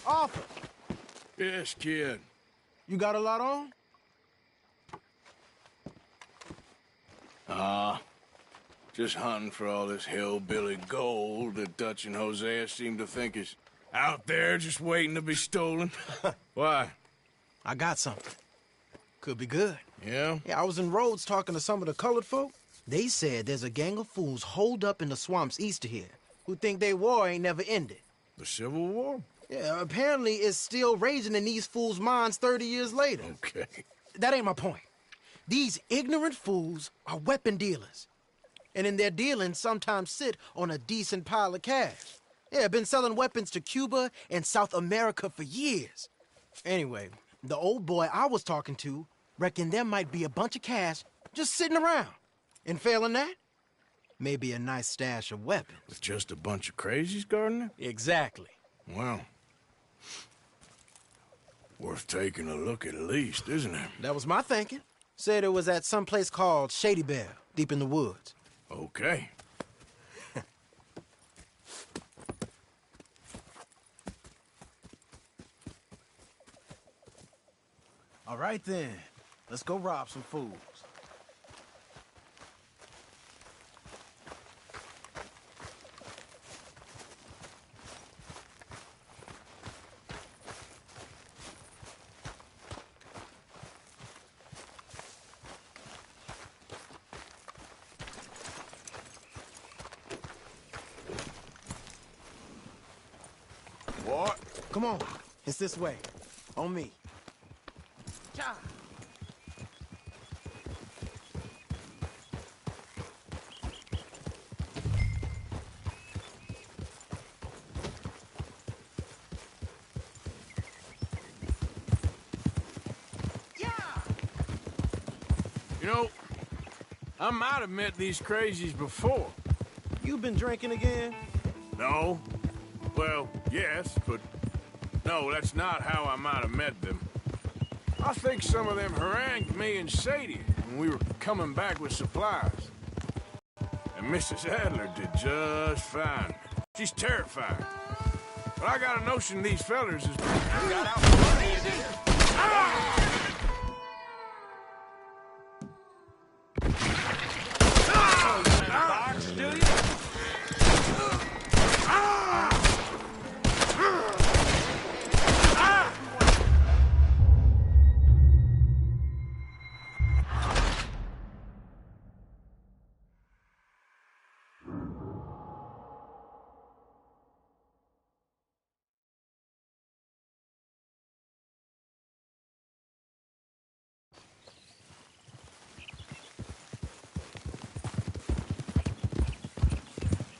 Speaker 16: Arthur,
Speaker 1: Yes, kid.
Speaker 16: you got a lot on?
Speaker 1: Just hunting for all this hillbilly gold that Dutch and Hosea seem to think is out there just waiting to be stolen. Why?
Speaker 16: I got something. Could be good.
Speaker 1: Yeah?
Speaker 16: Yeah, I was in Rhodes talking to some of the colored folk. They said there's a gang of fools holed up in the swamps east of here who think their war ain't never ended.
Speaker 1: The Civil War?
Speaker 16: Yeah, apparently it's still raging in these fools' minds 30 years later.
Speaker 1: Okay.
Speaker 16: That ain't my point. These ignorant fools are weapon dealers. And in their dealing, sometimes sit on a decent pile of cash. Yeah, been selling weapons to Cuba and South America for years. Anyway, the old boy I was talking to reckoned there might be a bunch of cash just sitting around. And failing that, maybe a nice stash of weapons.
Speaker 1: With just a bunch of crazies guarding it?
Speaker 16: Exactly.
Speaker 1: Well, worth taking a look at least, isn't it?
Speaker 16: That was my thinking. Said it was at some place called Shady Belle, deep in the woods.
Speaker 1: Okay.
Speaker 16: All right then, let's go rob some fools.
Speaker 1: What?
Speaker 16: Come on, it's this way. On me. Cha!
Speaker 1: You know, I might have met these crazies before.
Speaker 16: You been drinking again?
Speaker 1: No. Well, yes, but no, that's not how I might have met them. I think some of them harangued me and Sadie when we were coming back with supplies. And Mrs. Adler did just fine. She's terrifying. But I got a notion these fellers is... got out from under you, did box, do you?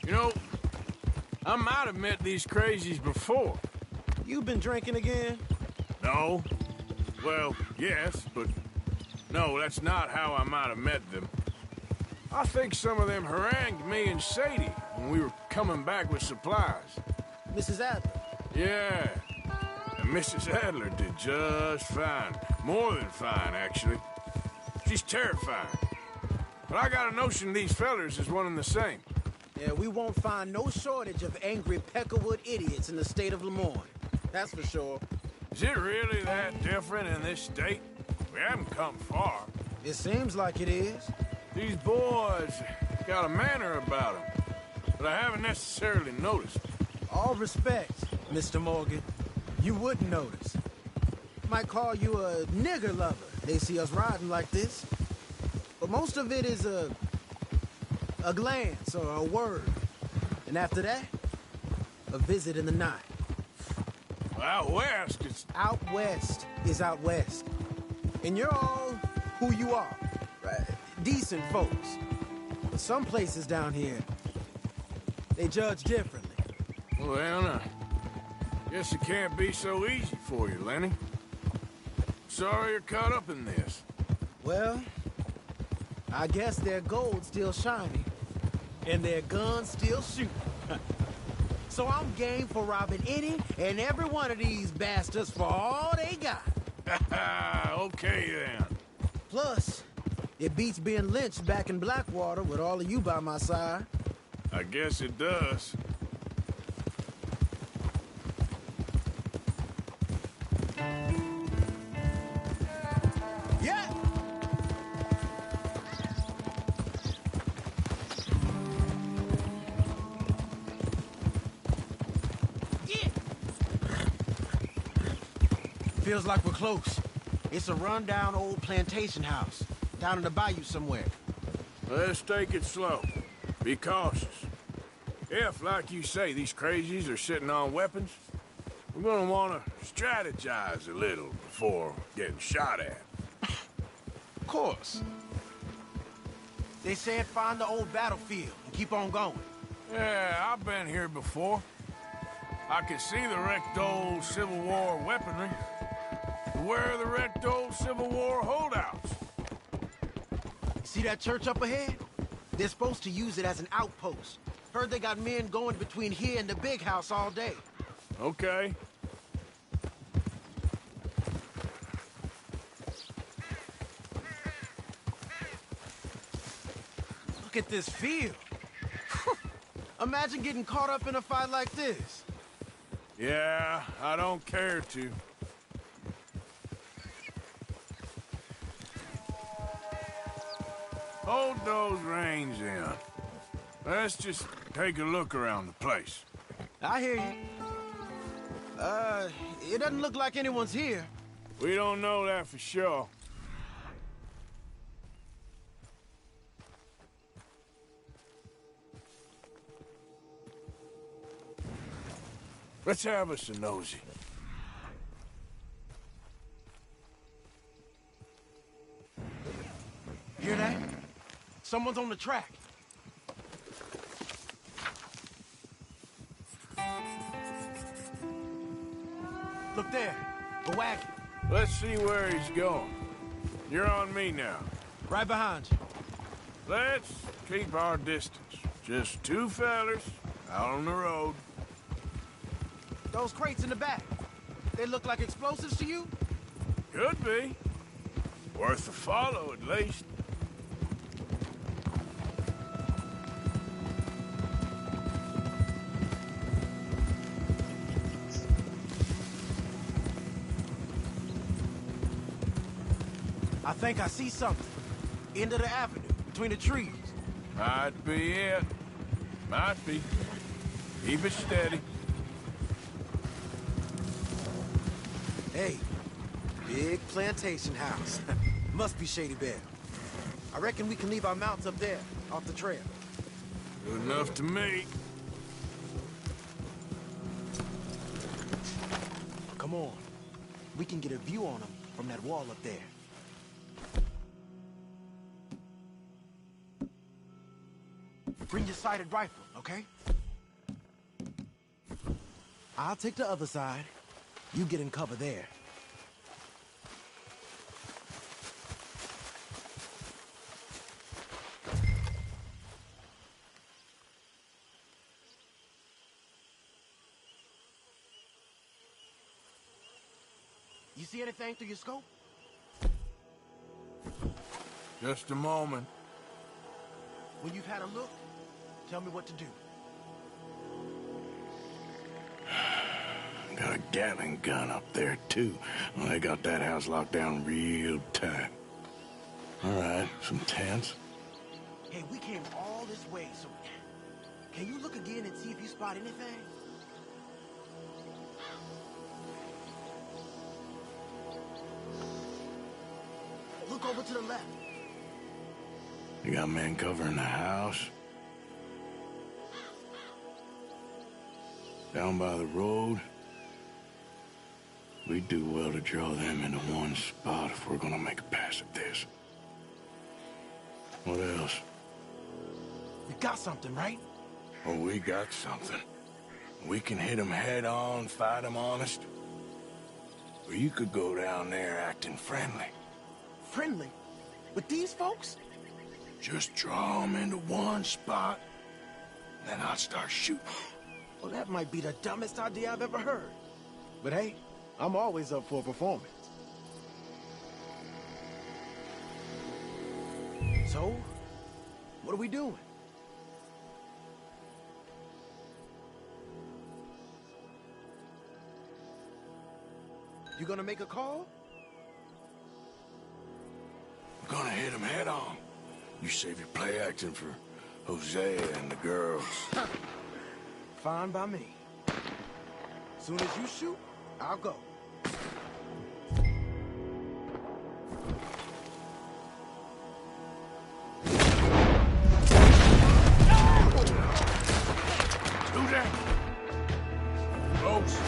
Speaker 1: You know, I might have met these crazies before.
Speaker 16: You been drinking again?
Speaker 1: No. Well, yes, but no, that's not how I might have met them. I think some of them harangued me and Sadie when we were coming back with supplies.
Speaker 16: Mrs. Adler?
Speaker 1: Yeah. And Mrs. Adler did just fine. More than fine, actually. She's terrifying. But I got a notion these fellers is one and the same.
Speaker 16: Yeah, we won't find no shortage of angry peckerwood idiots in the state of Lemoyne. That's for sure.
Speaker 1: Is it really that different in this state? We haven't come far.
Speaker 16: It seems like it is.
Speaker 1: These boys got a manner about them, but I haven't necessarily noticed.
Speaker 16: All respect, Mr. Morgan. You wouldn't notice. Might call you a nigger lover. They see us riding like this. But most of it is a glance or a word. And after that, a visit in the night.
Speaker 1: Out west, it's...
Speaker 16: Out west is out west. And you're all who you are. Decent folks. But some places down here, they judge differently.
Speaker 1: Well, then, guess it can't be so easy for you, Lenny. Sorry you're caught up in this.
Speaker 16: Well, I guess their gold's still shiny, and their guns still shoot. So I'm game for robbing any and every one of these bastards for all they got.
Speaker 1: Okay, then.
Speaker 16: Plus, it beats being lynched back in Blackwater with all of you by my side.
Speaker 1: I guess it does.
Speaker 16: Yeah! Feels like we're close. It's a rundown old plantation house, down in the bayou somewhere.
Speaker 1: Let's take it slow. Be cautious. If, like you say, these crazies are sitting on weapons, we're gonna want to strategize a little before getting shot at.
Speaker 16: Of course. They said find the old battlefield and keep on going.
Speaker 1: Yeah, I've been here before. I can see the wrecked old Civil War weaponry. Where are the wrecked old Civil War holdouts?
Speaker 16: See that church up ahead? They're supposed to use it as an outpost. Heard they got men going between here and the big house all day.
Speaker 1: Okay.
Speaker 16: Look at this field. Imagine getting caught up in a fight like this.
Speaker 1: Yeah, I don't care to. Hold those reins in. Let's just take a look around the place.
Speaker 16: I hear you. It doesn't look like anyone's here.
Speaker 1: We don't know that for sure. Let's have us a nosy.
Speaker 16: Hear that? Someone's on the track. Look there, a wagon.
Speaker 1: Let's see where he's going. You're on me now.
Speaker 16: Right behind you.
Speaker 1: Let's keep our distance. Just two fellers out on the road.
Speaker 16: Those crates in the back, they look like explosives to you?
Speaker 1: Could be. Worth a follow, at least.
Speaker 16: I think I see something. End of the avenue, between the trees.
Speaker 1: Might be it. Might be. Keep it steady.
Speaker 16: Hey, big plantation house. Must be Shady Belle. I reckon we can leave our mounts up there, off the trail.
Speaker 1: Good enough to me.
Speaker 16: Come on. We can get a view on them from that wall up there. Bring your sighted rifle, okay? I'll take the other side. You get in cover there. You see anything through your scope?
Speaker 1: Just a moment.
Speaker 16: When you've had a look, tell me what to do.
Speaker 1: Got a Gatling gun up there, too. Well, they got that house locked down real tight. All right, some tents.
Speaker 16: Hey, we came all this way, so... Can you look again and see if you spot anything? Look over to the left.
Speaker 1: You got men covering the house. Down by the road. We do well to draw them into one spot if we're gonna make a pass at this. What else?
Speaker 16: We got something, right?
Speaker 1: Oh, we got something. We can hit them head on, fight them honest. Or you could go down there acting friendly.
Speaker 16: Friendly? With these folks?
Speaker 1: Just draw them into one spot, then I'll start shooting.
Speaker 16: Well, that might be the dumbest idea I've ever heard. But hey, I'm always up for a performance. So, what are we doing? You gonna make a call?
Speaker 1: We're gonna hit them head on. You save your play acting for Hosea and the girls.
Speaker 16: Fine by me. Soon as you shoot, I'll go.
Speaker 1: Who's that? Rhodes.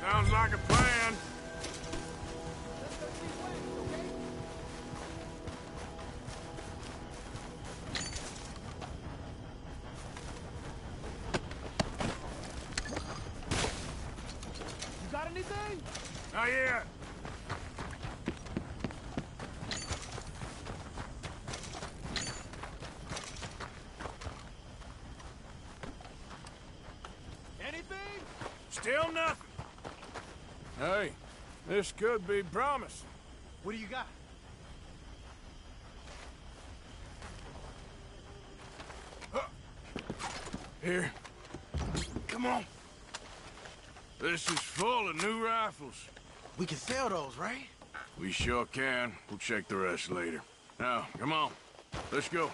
Speaker 1: Sounds like a plan.
Speaker 16: You got anything?
Speaker 1: Not yet.
Speaker 16: Anything?
Speaker 1: Still nothing. Hey, this could be promising.
Speaker 16: What do you got?
Speaker 1: Here. Come on. This is full of new rifles.
Speaker 16: We can sell those, right?
Speaker 1: We sure can. We'll check the rest later. Now, come on. Let's go.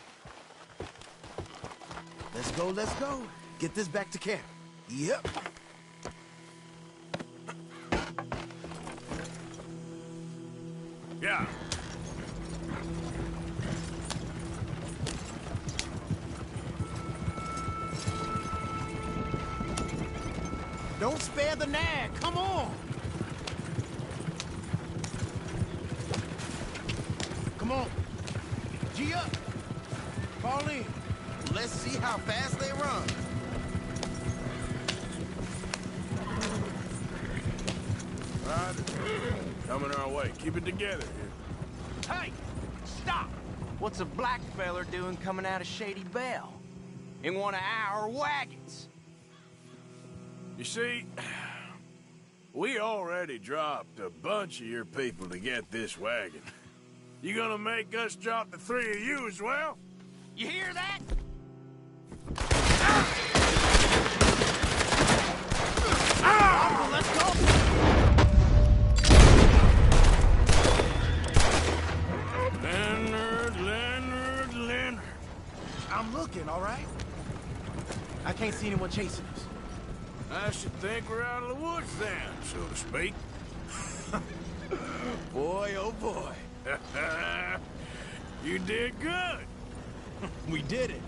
Speaker 16: Let's go, let's go. Get this back to camp. Yep. Don't spare the nag. Come on. Come on. G up. Fall in.
Speaker 8: Let's see how fast they run.
Speaker 1: Right. Coming our way. Keep it together here.
Speaker 2: Hey, stop! What's a black feller doing coming out of Shady Belle? In one of our wagons?
Speaker 1: You see, we already dropped a bunch of your people to get this wagon. You gonna make us drop the 3 of you as well?
Speaker 2: You hear that?
Speaker 16: Ah! Let's go!
Speaker 1: Leonard.
Speaker 16: I'm looking, all right? I can't see anyone chasing us.
Speaker 1: I should think we're out of the woods then, so to speak. Boy, oh boy. You did good.
Speaker 16: We did it.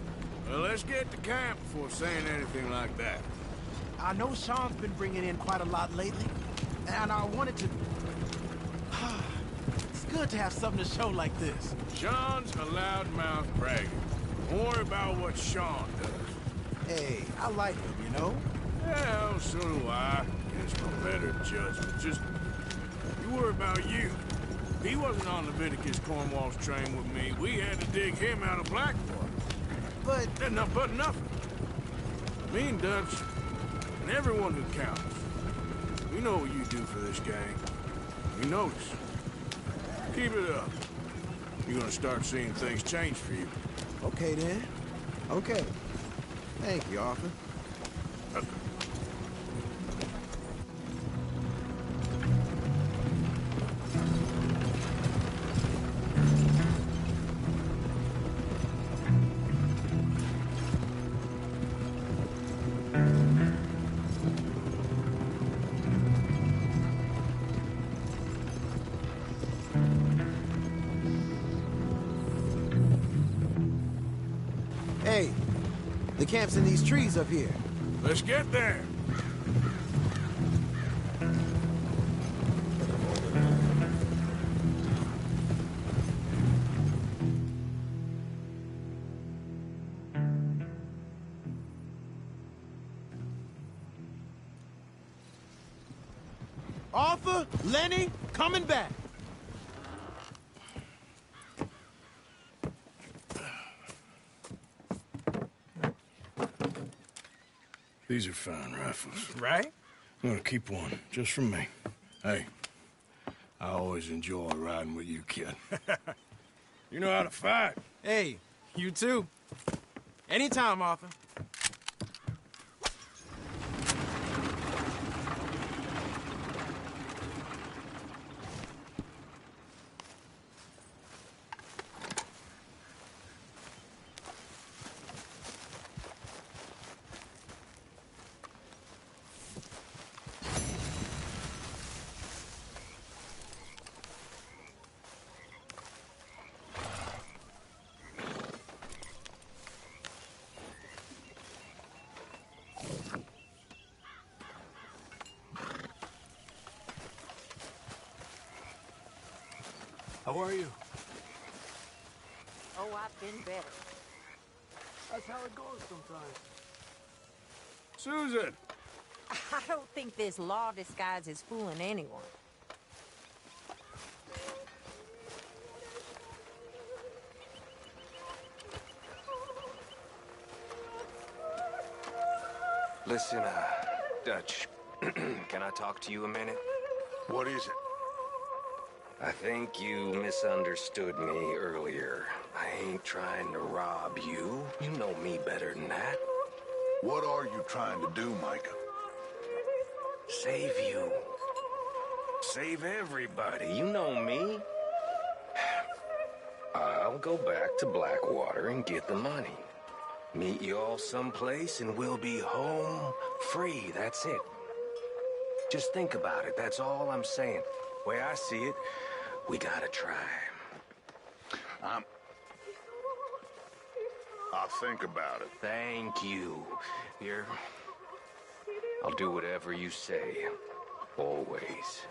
Speaker 1: Well, let's get to camp before saying anything like that.
Speaker 16: I know Sean's been bringing in quite a lot lately, and I wanted to... It's good to have something to show like this.
Speaker 1: Sean's a loudmouth bragger. Don't worry about what Sean does.
Speaker 16: Hey, I like him, you know?
Speaker 1: Well, so do I. It's no better judgment. Just, you worry about you. He wasn't on Leviticus Cornwall's train with me. We had to dig him out of Blackwater.
Speaker 16: But
Speaker 1: nothing. Me and Dutch, and everyone who counts, we know what you do for this gang. We notice. Keep it up. You're gonna start seeing things change for you.
Speaker 16: Okay, then. Okay. Thank you, Arthur. Hey, the camp's in these trees up here.
Speaker 1: Let's get there.
Speaker 16: Arthur, Lenny, coming back.
Speaker 1: These are fine rifles.
Speaker 16: Right?
Speaker 1: I'm gonna keep one, just for me. Hey, I always enjoy riding with you, kid. You know how to fight.
Speaker 16: Hey, you too. Anytime, Arthur.
Speaker 4: How are you?
Speaker 5: Oh, I've been better.
Speaker 4: That's how it goes sometimes.
Speaker 1: Susan!
Speaker 5: I don't think this law disguise is fooling anyone.
Speaker 20: Listen, Dutch, can I talk to you a minute?
Speaker 9: What is it?
Speaker 20: I think you misunderstood me earlier. I ain't trying to rob you. You know me better than that.
Speaker 9: What are you trying to do, Micah?
Speaker 20: Save you. Save everybody. You know me. I'll go back to Blackwater and get the money. Meet you all someplace and we'll be home free. That's it. Just think about it. That's all I'm saying. The way I see it, we gotta try.
Speaker 9: I'll think about it.
Speaker 20: Thank you. I'll do whatever you say. Always.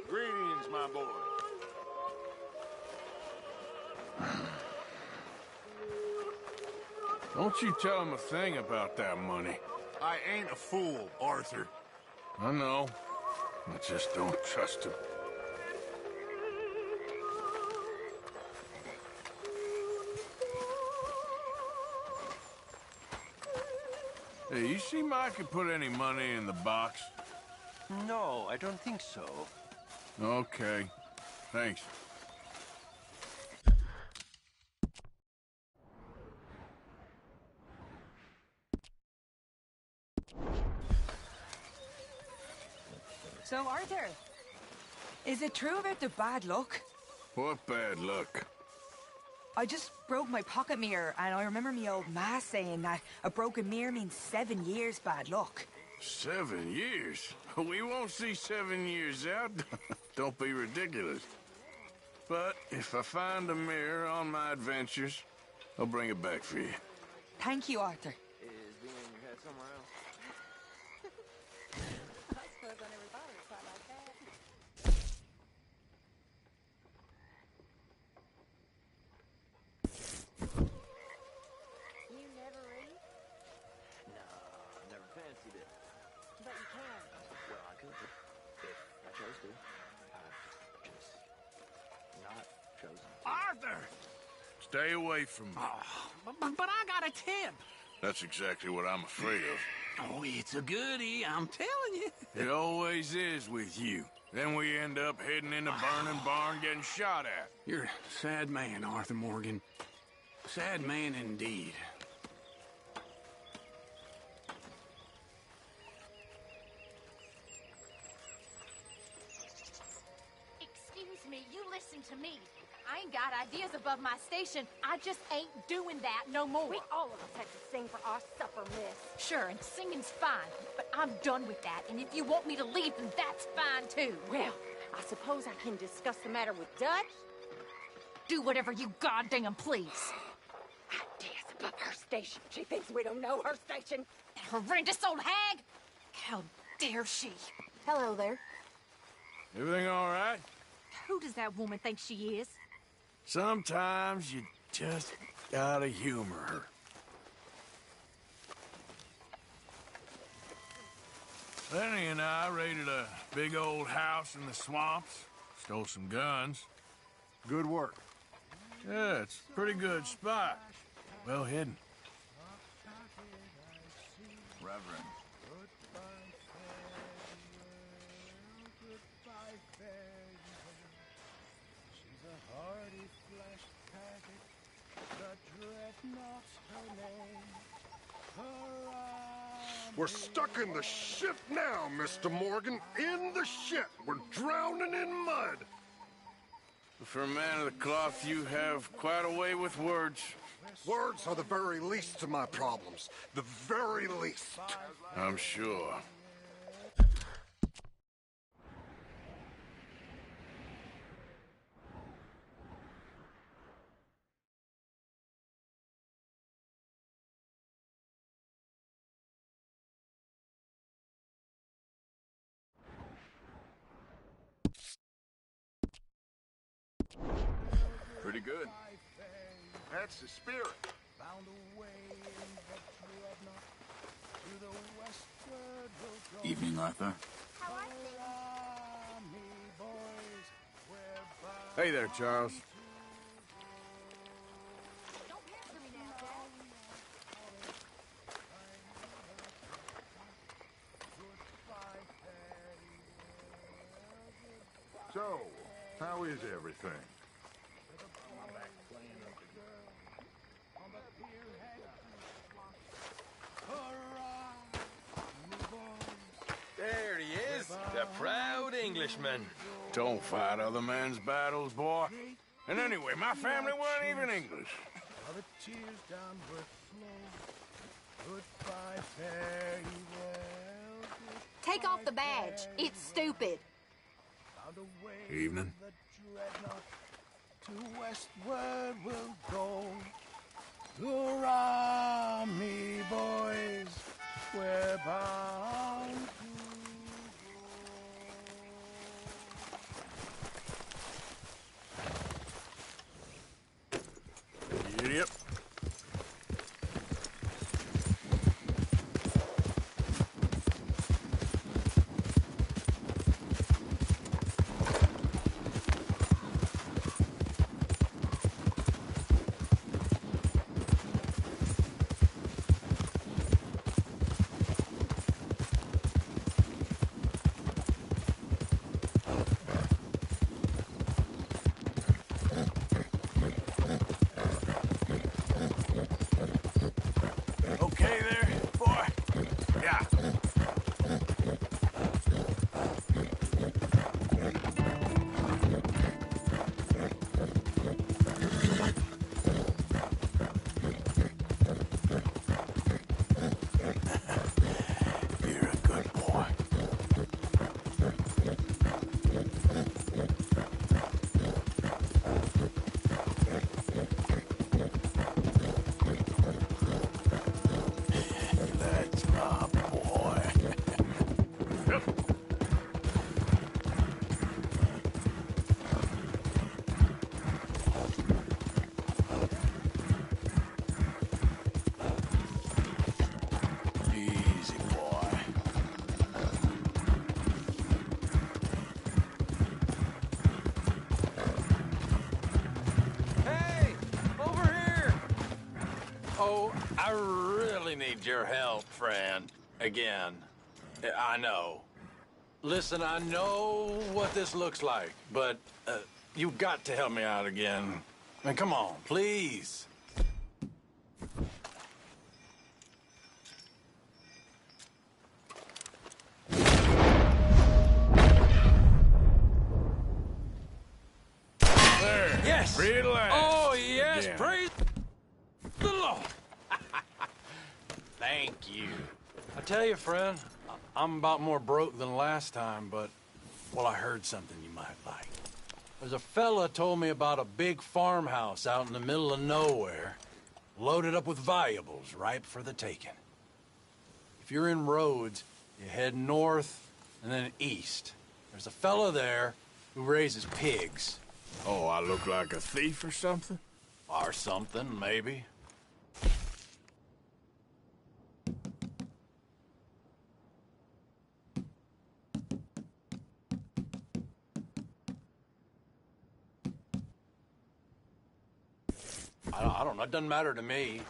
Speaker 9: Greetings, my boy.
Speaker 1: Don't you tell him a thing about that money.
Speaker 9: I ain't a fool, Arthur.
Speaker 1: I know. I just don't trust him. Hey, you see Micah put any money in the box?
Speaker 21: No, I don't think so.
Speaker 1: Okay. Thanks.
Speaker 2: So, Arthur, is it true about the bad luck?
Speaker 1: What bad luck?
Speaker 2: I just broke my pocket mirror, and I remember me old ma saying that a broken mirror means 7 years bad luck.
Speaker 1: 7 years? We won't see 7 years out. Don't be ridiculous. But if I find a mirror on my adventures, I'll bring it back for you.
Speaker 2: Thank you, Arthur.
Speaker 17: Is being in your head somewhere else?
Speaker 5: I suppose I never thought of it quite like that. You never read?
Speaker 17: No, never fancied it.
Speaker 5: But you can.
Speaker 17: Well, I could, if I chose to. I've just not chosen to.
Speaker 1: Arthur! Stay away from me.
Speaker 11: But I got a tip.
Speaker 1: That's exactly what I'm afraid of.
Speaker 11: Oh, it's a goodie, I'm telling you.
Speaker 1: It always is with you. Then we end up heading in a burning barn getting shot at.
Speaker 11: You're a sad man, Arthur Morgan. Sad man indeed.
Speaker 6: Excuse me, you listen to me. I ain't got ideas above my station. I just ain't doing that no more.
Speaker 5: We all of us have to sing for our supper, miss.
Speaker 6: Sure, and singing's fine, but I'm done with that. And if you want me to leave, then that's fine too.
Speaker 5: Well, I suppose I can discuss the matter with Dutch.
Speaker 6: Do whatever you goddamn please.
Speaker 5: Ideas above her station. She thinks we don't know her station.
Speaker 6: That horrendous old hag! How dare she?
Speaker 5: Hello there.
Speaker 1: Everything all right?
Speaker 6: Who does that woman think she is?
Speaker 1: Sometimes you just gotta humor her. Lenny and I raided a big old house in the swamps. Stole some guns.
Speaker 9: Good work.
Speaker 1: Yeah, it's a pretty good spot. Well hidden.
Speaker 12: Reverend.
Speaker 14: We're stuck in the shit now, Mr. Morgan. In the shit. We're drowning in mud.
Speaker 1: For a man of the cloth, you have quite a way with words.
Speaker 14: Words are the very least of my problems. The very least.
Speaker 1: I'm sure.
Speaker 12: Pretty good.
Speaker 9: That's the spirit.
Speaker 12: Evening, Arthur.
Speaker 1: Hey there, Charles.
Speaker 9: So, how is everything?
Speaker 20: There he is, the proud Englishman.
Speaker 1: Don't fight other men's battles, boy. And anyway, my family weren't even English.
Speaker 6: Take off the badge. It's stupid.
Speaker 1: Evening.
Speaker 16: To westward we'll go.
Speaker 11: Hurrah, me boys, we're bound
Speaker 1: to... Yep. Okay there, boy? Yeah. You're a good boy. That's my boy. Easy, boy.
Speaker 7: Hey! Over here! Oh, I really need your help, friend. Again. I know. Listen, I know what this looks like, but you've got to help me out again. I mean, come on, please.
Speaker 1: There.
Speaker 7: Yes!
Speaker 1: Relax.
Speaker 7: Oh, yes!
Speaker 1: Again.
Speaker 7: Praise the Lord! Thank you. I tell you, friend, I'm about more broke than last time, but, well, I heard something you might like. There's a fella told me about a big farmhouse out in the middle of nowhere, loaded up with valuables, ripe for the taking. If you're in Rhodes, you head north and then east. There's a fella there who raises pigs.
Speaker 1: Oh, I look like a thief or something?
Speaker 7: Or something, maybe. I don't know. It doesn't matter to me.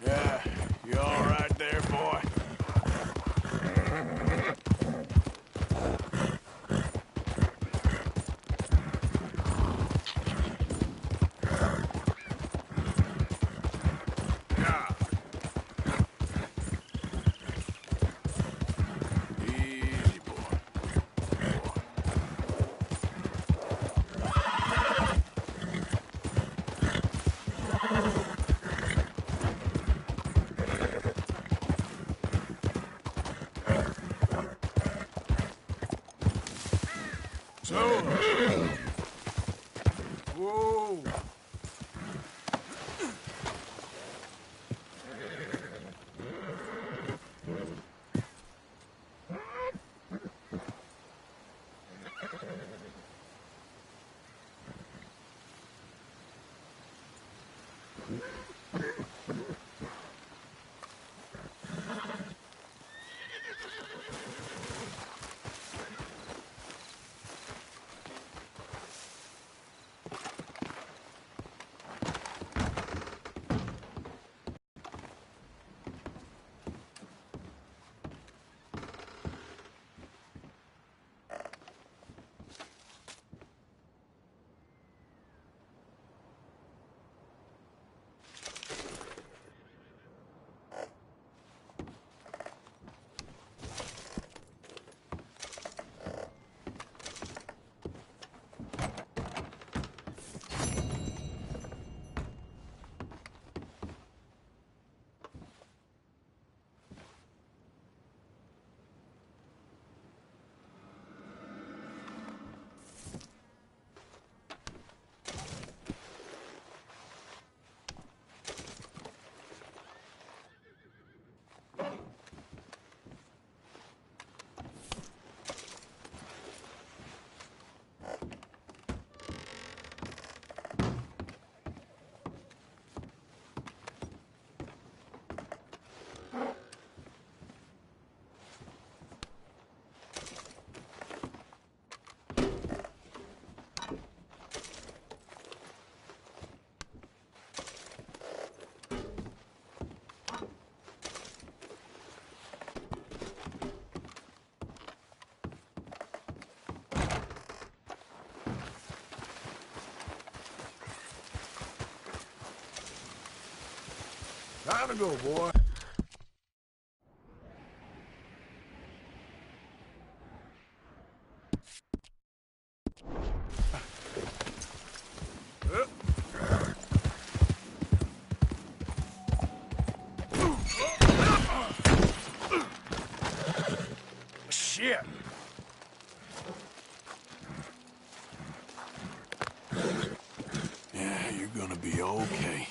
Speaker 1: Yeah, you all right there, boy? Easy, boy. So, whoa. Time to go, boy. Shit. Yeah, you're gonna be okay.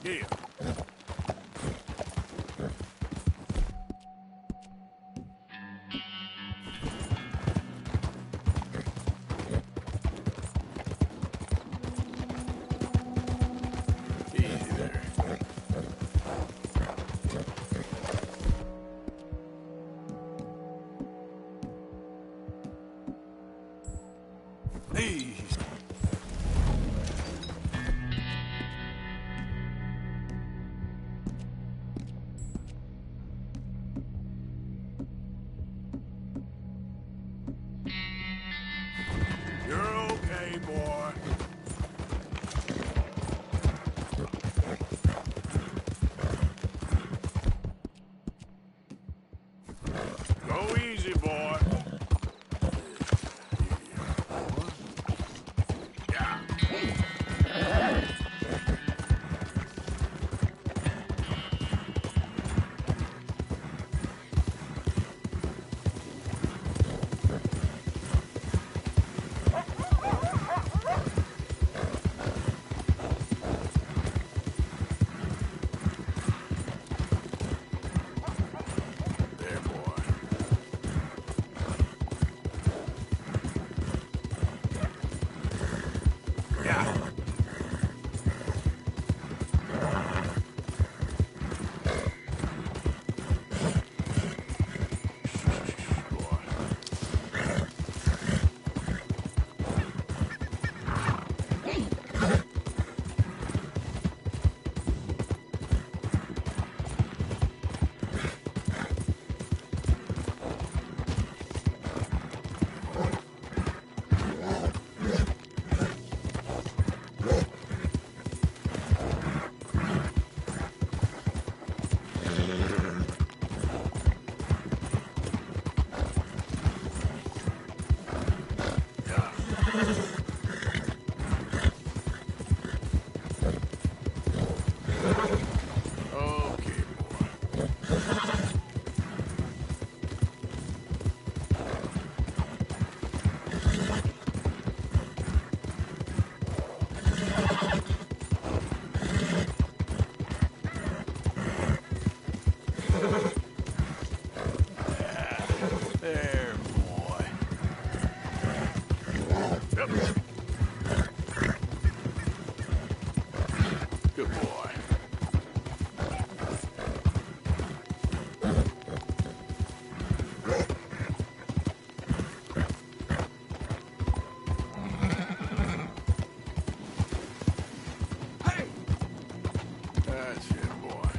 Speaker 1: Here. Easy there. Easy. You're okay, boy. Go easy, boy. There, boy. There, boy. Good boy. That's it, boy.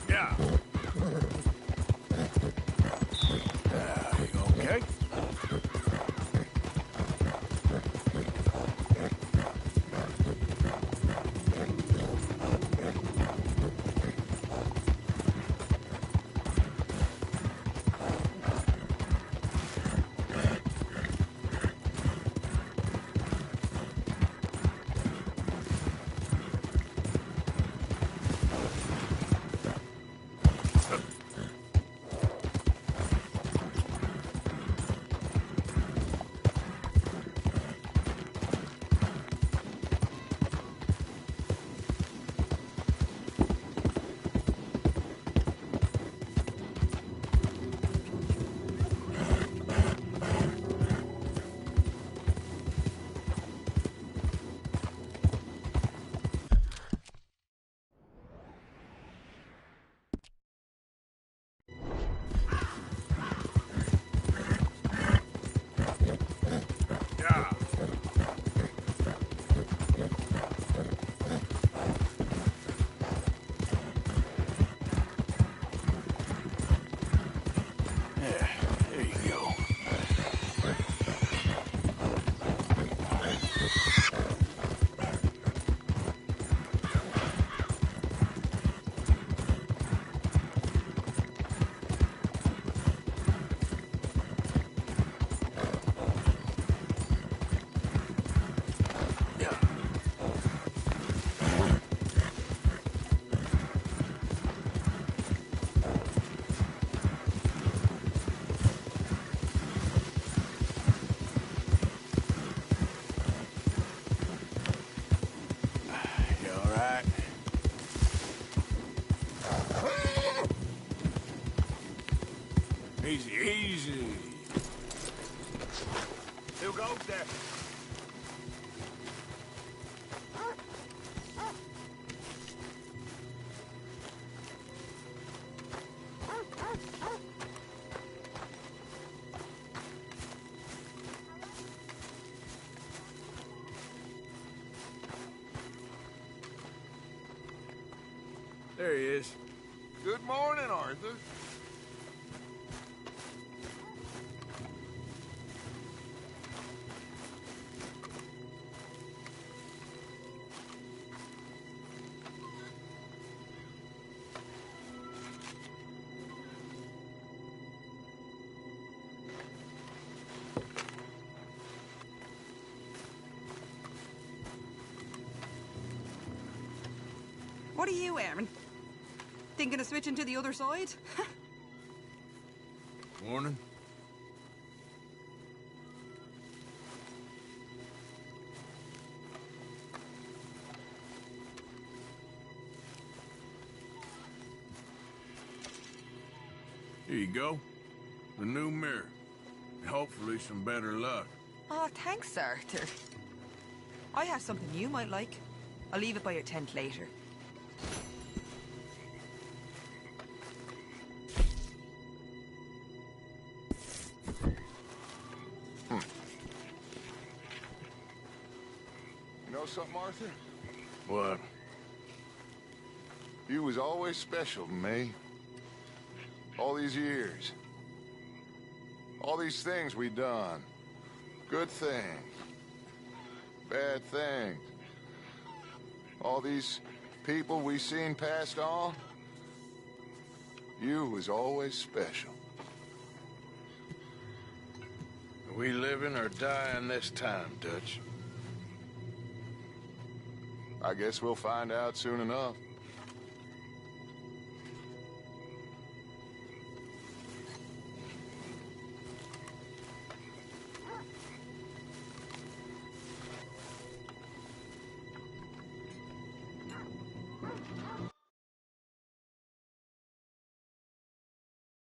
Speaker 1: Yeah. You okay? Yeah. Yeah, there you go. You all right? Easy, easy.
Speaker 7: Who goes there?
Speaker 1: There he is.
Speaker 9: Good morning, Arthur.
Speaker 5: What are you wearing? Thinking of switching to the other side?
Speaker 1: Morning. Here you go. The new mirror. And hopefully some better luck.
Speaker 5: Oh, thanks, Arthur. I have something you might like. I'll leave it by your tent later.
Speaker 9: You know something, Arthur?
Speaker 1: What?
Speaker 9: You was always special to me. All these years. All these things we done. Good things. Bad things. All these people we seen passed on, you was always special.
Speaker 1: We living or dying this time, Dutch?
Speaker 9: I guess we'll find out soon enough.